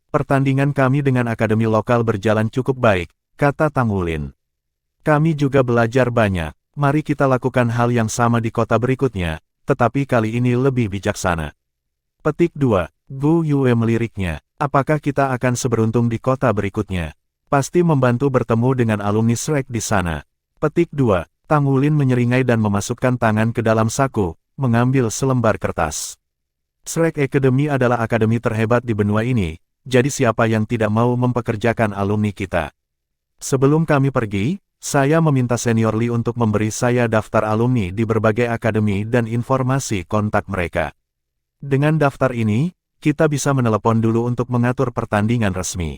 Pertandingan kami dengan akademi lokal berjalan cukup baik, kata Tang Wulin. Kami juga belajar banyak, mari kita lakukan hal yang sama di kota berikutnya, tetapi kali ini lebih bijaksana. Petik 2. Gu Yue meliriknya, apakah kita akan seberuntung di kota berikutnya? Pasti membantu bertemu dengan alumni Shrek di sana. Petik 2. Tang Wulin menyeringai dan memasukkan tangan ke dalam saku, mengambil selembar kertas. Shrek Academy adalah akademi terhebat di benua ini, jadi siapa yang tidak mau mempekerjakan alumni kita? Sebelum kami pergi, saya meminta senior Li untuk memberi saya daftar alumni di berbagai akademi dan informasi kontak mereka. Dengan daftar ini, kita bisa menelepon dulu untuk mengatur pertandingan resmi.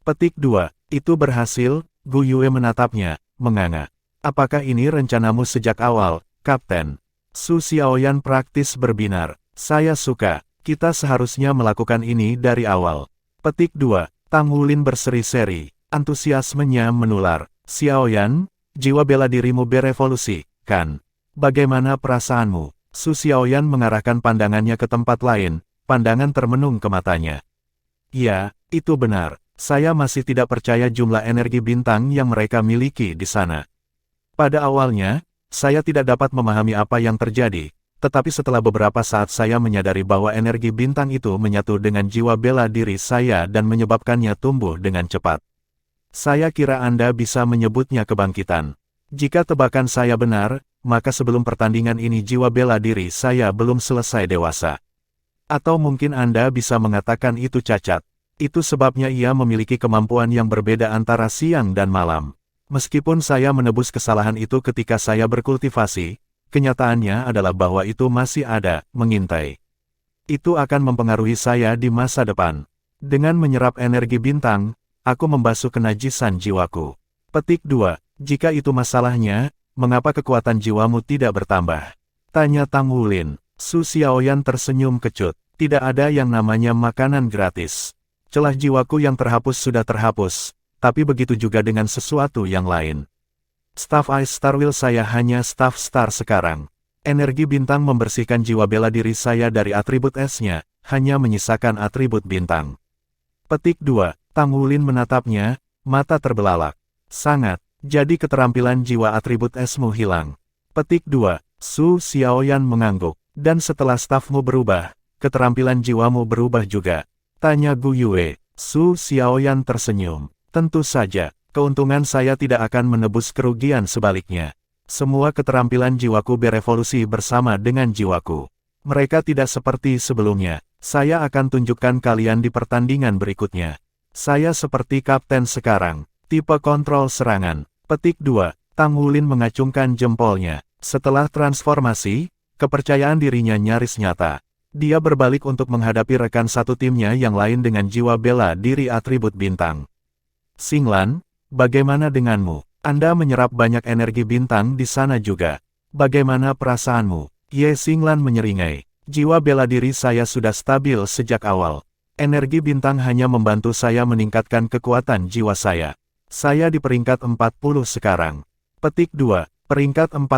Petik 2. Itu berhasil, Gu Yue menatapnya, menganga. Apakah ini rencanamu sejak awal, Kapten? Su Xiaoyan praktis berbinar. Saya suka, kita seharusnya melakukan ini dari awal. Petik 2. Tang Wulin berseri-seri, antusiasmenya menular. Xiaoyan, jiwa bela dirimu berevolusi, kan? Bagaimana perasaanmu? Su Xiaoyan mengarahkan pandangannya ke tempat lain, pandangan termenung ke matanya. Ya, itu benar. Saya masih tidak percaya jumlah energi bintang yang mereka miliki di sana. Pada awalnya, saya tidak dapat memahami apa yang terjadi, tetapi setelah beberapa saat saya menyadari bahwa energi bintang itu menyatu dengan jiwa bela diri saya dan menyebabkannya tumbuh dengan cepat. Saya kira Anda bisa menyebutnya kebangkitan. Jika tebakan saya benar, maka sebelum pertandingan ini jiwa bela diri saya belum selesai dewasa. Atau mungkin Anda bisa mengatakan itu cacat. Itu sebabnya ia memiliki kemampuan yang berbeda antara siang dan malam. Meskipun saya menebus kesalahan itu ketika saya berkultivasi, kenyataannya adalah bahwa itu masih ada, mengintai. Itu akan mempengaruhi saya di masa depan. Dengan menyerap energi bintang, aku membasuh kenajisan jiwaku. Petik 2. Jika itu masalahnya, mengapa kekuatan jiwamu tidak bertambah? Tanya Tang Wulin. Su Xiaoyan tersenyum kecut. Tidak ada yang namanya makanan gratis. Celah jiwaku yang terhapus sudah terhapus, tapi begitu juga dengan sesuatu yang lain. Staf Ice Star Will saya hanya Staf Star sekarang. Energi bintang membersihkan jiwa bela diri saya dari atribut S-nya, hanya menyisakan atribut bintang. Petik 2. Tang Wulin menatapnya, mata terbelalak. Sangat, jadi keterampilan jiwa atribut S-mu hilang. Petik 2. Su Xiaoyan mengangguk. Dan setelah stafmu berubah, keterampilan jiwamu berubah juga. Tanya Gu Yue. Su Xiaoyan tersenyum. Tentu saja, keuntungan saya tidak akan menebus kerugian sebaliknya. Semua keterampilan jiwaku berevolusi bersama dengan jiwaku. Mereka tidak seperti sebelumnya. Saya akan tunjukkan kalian di pertandingan berikutnya. Saya seperti kapten sekarang. Tipe kontrol serangan. Petik 2. Tang Wulin mengacungkan jempolnya. Setelah transformasi, kepercayaan dirinya nyaris nyata. Dia berbalik untuk menghadapi rekan satu timnya yang lain dengan jiwa bela diri atribut bintang. Xinglan, bagaimana denganmu? Anda menyerap banyak energi bintang di sana juga. Bagaimana perasaanmu? Ye Xinglan menyeringai. Jiwa bela diri saya sudah stabil sejak awal. Energi bintang hanya membantu saya meningkatkan kekuatan jiwa saya. Saya di peringkat 40 sekarang. Petik 2, peringkat 40.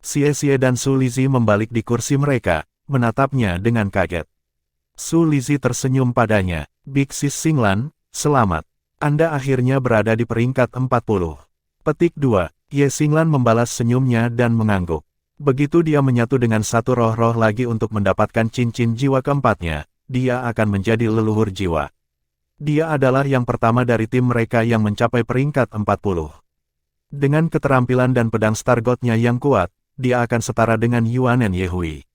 Xie dan Su Lizhi membalik di kursi mereka, menatapnya dengan kaget. Su Lizhi tersenyum padanya. Big Sis Xinglan, selamat. Anda akhirnya berada di peringkat 40. Petik 2, Ye Xinglan membalas senyumnya dan mengangguk. Begitu dia menyatu dengan satu roh-roh lagi untuk mendapatkan cincin jiwa keempatnya, dia akan menjadi leluhur jiwa. Dia adalah yang pertama dari tim mereka yang mencapai peringkat 40. Dengan keterampilan dan pedang Stargotnya yang kuat, dia akan setara dengan Yuanen Yehui.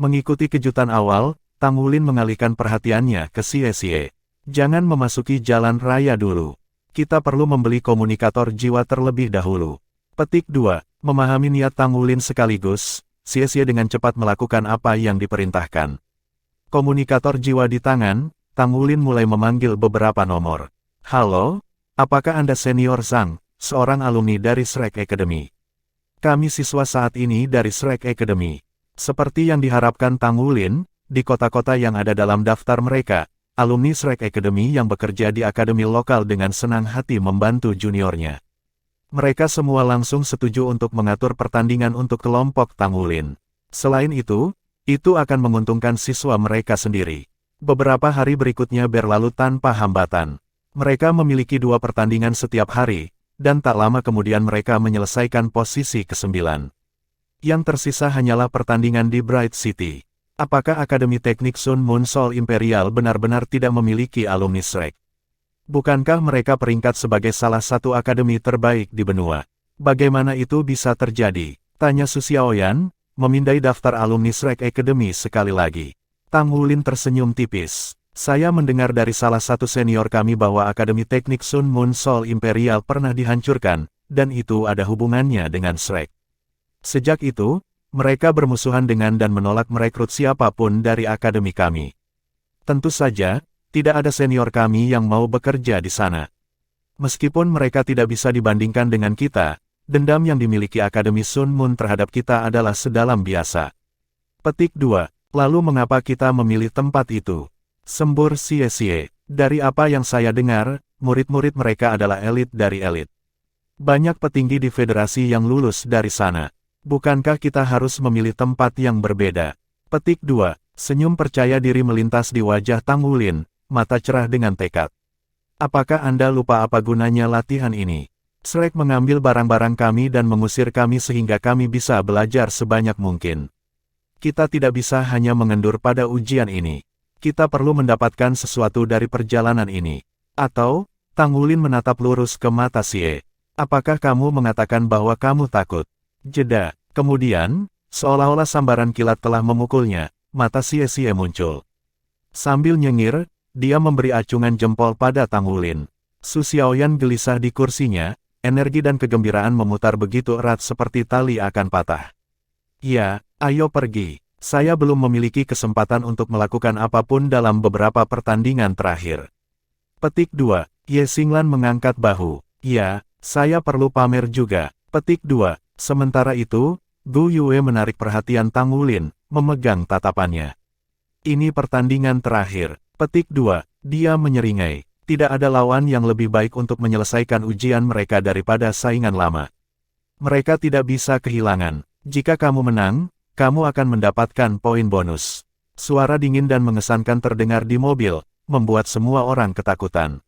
Mengikuti kejutan awal, Tang Wulin mengalihkan perhatiannya ke Xie. Jangan memasuki jalan raya dulu. Kita perlu membeli komunikator jiwa terlebih dahulu. Petik 2, memahami niat Tang Wulin sekaligus, Xie dengan cepat melakukan apa yang diperintahkan. Komunikator jiwa di tangan, Tang Wulin mulai memanggil beberapa nomor. Halo, apakah Anda Senior Zhang, seorang alumni dari Shrek Academy? Kami siswa saat ini dari Shrek Academy. Seperti yang diharapkan Tang Wulin, di kota-kota yang ada dalam daftar mereka, alumni Shrek Academy yang bekerja di akademi lokal dengan senang hati membantu juniornya. Mereka semua langsung setuju untuk mengatur pertandingan untuk kelompok Tang Wulin. Selain itu akan menguntungkan siswa mereka sendiri. Beberapa hari berikutnya berlalu tanpa hambatan. Mereka memiliki 2 pertandingan setiap hari, dan tak lama kemudian mereka menyelesaikan posisi ke-9. Yang tersisa hanyalah pertandingan di Bright City. Apakah Akademi Teknik Sun Moon Soul Imperial benar-benar tidak memiliki alumni Shrek? Bukankah mereka peringkat sebagai salah satu akademi terbaik di benua? Bagaimana itu bisa terjadi? Tanya Su Xiaoyan, memindai daftar alumni Shrek Academy sekali lagi. Tang Wulin tersenyum tipis. Saya mendengar dari salah satu senior kami bahwa Akademi Teknik Sun Moon Soul Imperial pernah dihancurkan, dan itu ada hubungannya dengan Shrek. Sejak itu, mereka bermusuhan dengan dan menolak merekrut siapapun dari akademi kami. Tentu saja, tidak ada senior kami yang mau bekerja di sana. Meskipun mereka tidak bisa dibandingkan dengan kita, dendam yang dimiliki Akademi Sun Moon terhadap kita adalah sedalam biasa. Petik 2, lalu mengapa kita memilih tempat itu? Sembur Xie. Dari apa yang saya dengar, murid-murid mereka adalah elit dari elit. Banyak petinggi di federasi yang lulus dari sana. Bukankah kita harus memilih tempat yang berbeda? Petik 2, senyum percaya diri melintas di wajah Tang Wulin, mata cerah dengan tekad. Apakah Anda lupa apa gunanya latihan ini? Shrek mengambil barang-barang kami dan mengusir kami sehingga kami bisa belajar sebanyak mungkin. Kita tidak bisa hanya mengendur pada ujian ini. Kita perlu mendapatkan sesuatu dari perjalanan ini. Atau, Tang Wulin menatap lurus ke mata Xie. Apakah kamu mengatakan bahwa kamu takut? Jeda. Kemudian, seolah-olah sambaran kilat telah memukulnya, mata Xie muncul. Sambil nyengir, dia memberi acungan jempol pada Tang Wulin. Su Xiaoyan gelisah di kursinya, energi dan kegembiraan memutar begitu erat seperti tali akan patah. Ya, ayo pergi. Saya belum memiliki kesempatan untuk melakukan apapun dalam beberapa pertandingan terakhir. Petik 2, Ye Xinglan mengangkat bahu. Ya, saya perlu pamer juga. Petik 2, sementara itu, Gu Yue menarik perhatian Tang Wulin, memegang tatapannya. Ini pertandingan terakhir. Petik 2, dia menyeringai. Tidak ada lawan yang lebih baik untuk menyelesaikan ujian mereka daripada saingan lama. Mereka tidak bisa kehilangan. Jika kamu menang, kamu akan mendapatkan poin bonus. Suara dingin dan mengesankan terdengar di mobil, membuat semua orang ketakutan.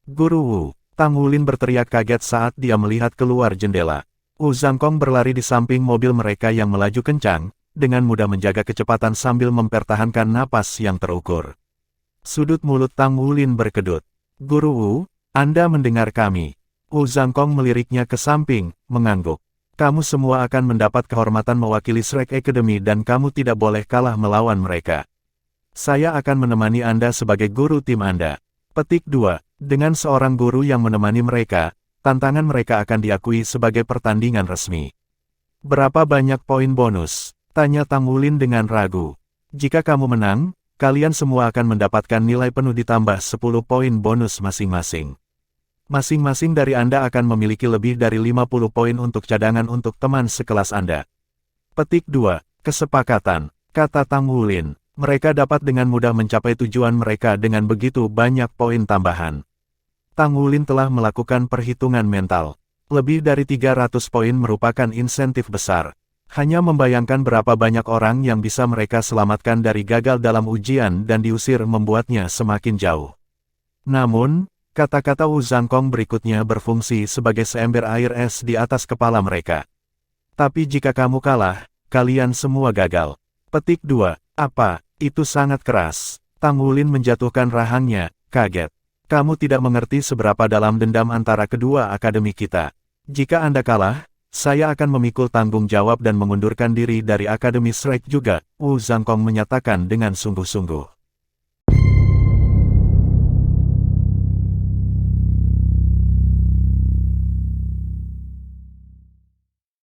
Guru Wu, Tang Wulin berteriak kaget saat dia melihat keluar jendela. Wu Zhangkong berlari di samping mobil mereka yang melaju kencang, dengan mudah menjaga kecepatan sambil mempertahankan napas yang terukur. Sudut mulut Tang Wulin berkedut. Guru Wu, Anda mendengar kami. Wu Zhangkong meliriknya ke samping, mengangguk. Kamu semua akan mendapat kehormatan mewakili Shrek Academy dan kamu tidak boleh kalah melawan mereka. Saya akan menemani Anda sebagai guru tim Anda. Petik 2, dengan seorang guru yang menemani mereka, tantangan mereka akan diakui sebagai pertandingan resmi. Berapa banyak poin bonus? Tanya Tang Wulin dengan ragu. Jika kamu menang, kalian semua akan mendapatkan nilai penuh ditambah 10 poin bonus masing-masing. Masing-masing dari Anda akan memiliki lebih dari 50 poin untuk cadangan untuk teman sekelas Anda. Petik 2, kesepakatan. kata Tang Wulin. Mereka dapat dengan mudah mencapai tujuan mereka dengan begitu banyak poin tambahan. Tang Wulin telah melakukan perhitungan mental. Lebih dari 300 poin merupakan insentif besar. Hanya membayangkan berapa banyak orang yang bisa mereka selamatkan dari gagal dalam ujian dan diusir membuatnya semakin jauh. Namun, kata-kata Wu Zhangkong berikutnya berfungsi sebagai seember air es di atas kepala mereka. Tapi jika kamu kalah, kalian semua gagal. Petik 2. Apa? Itu sangat keras. Tang Wulin menjatuhkan rahangnya, kaget. Kamu tidak mengerti seberapa dalam dendam antara kedua akademi kita. Jika Anda kalah, saya akan memikul tanggung jawab dan mengundurkan diri dari Akademi Shrek juga, Wu Zhangkong menyatakan dengan sungguh-sungguh.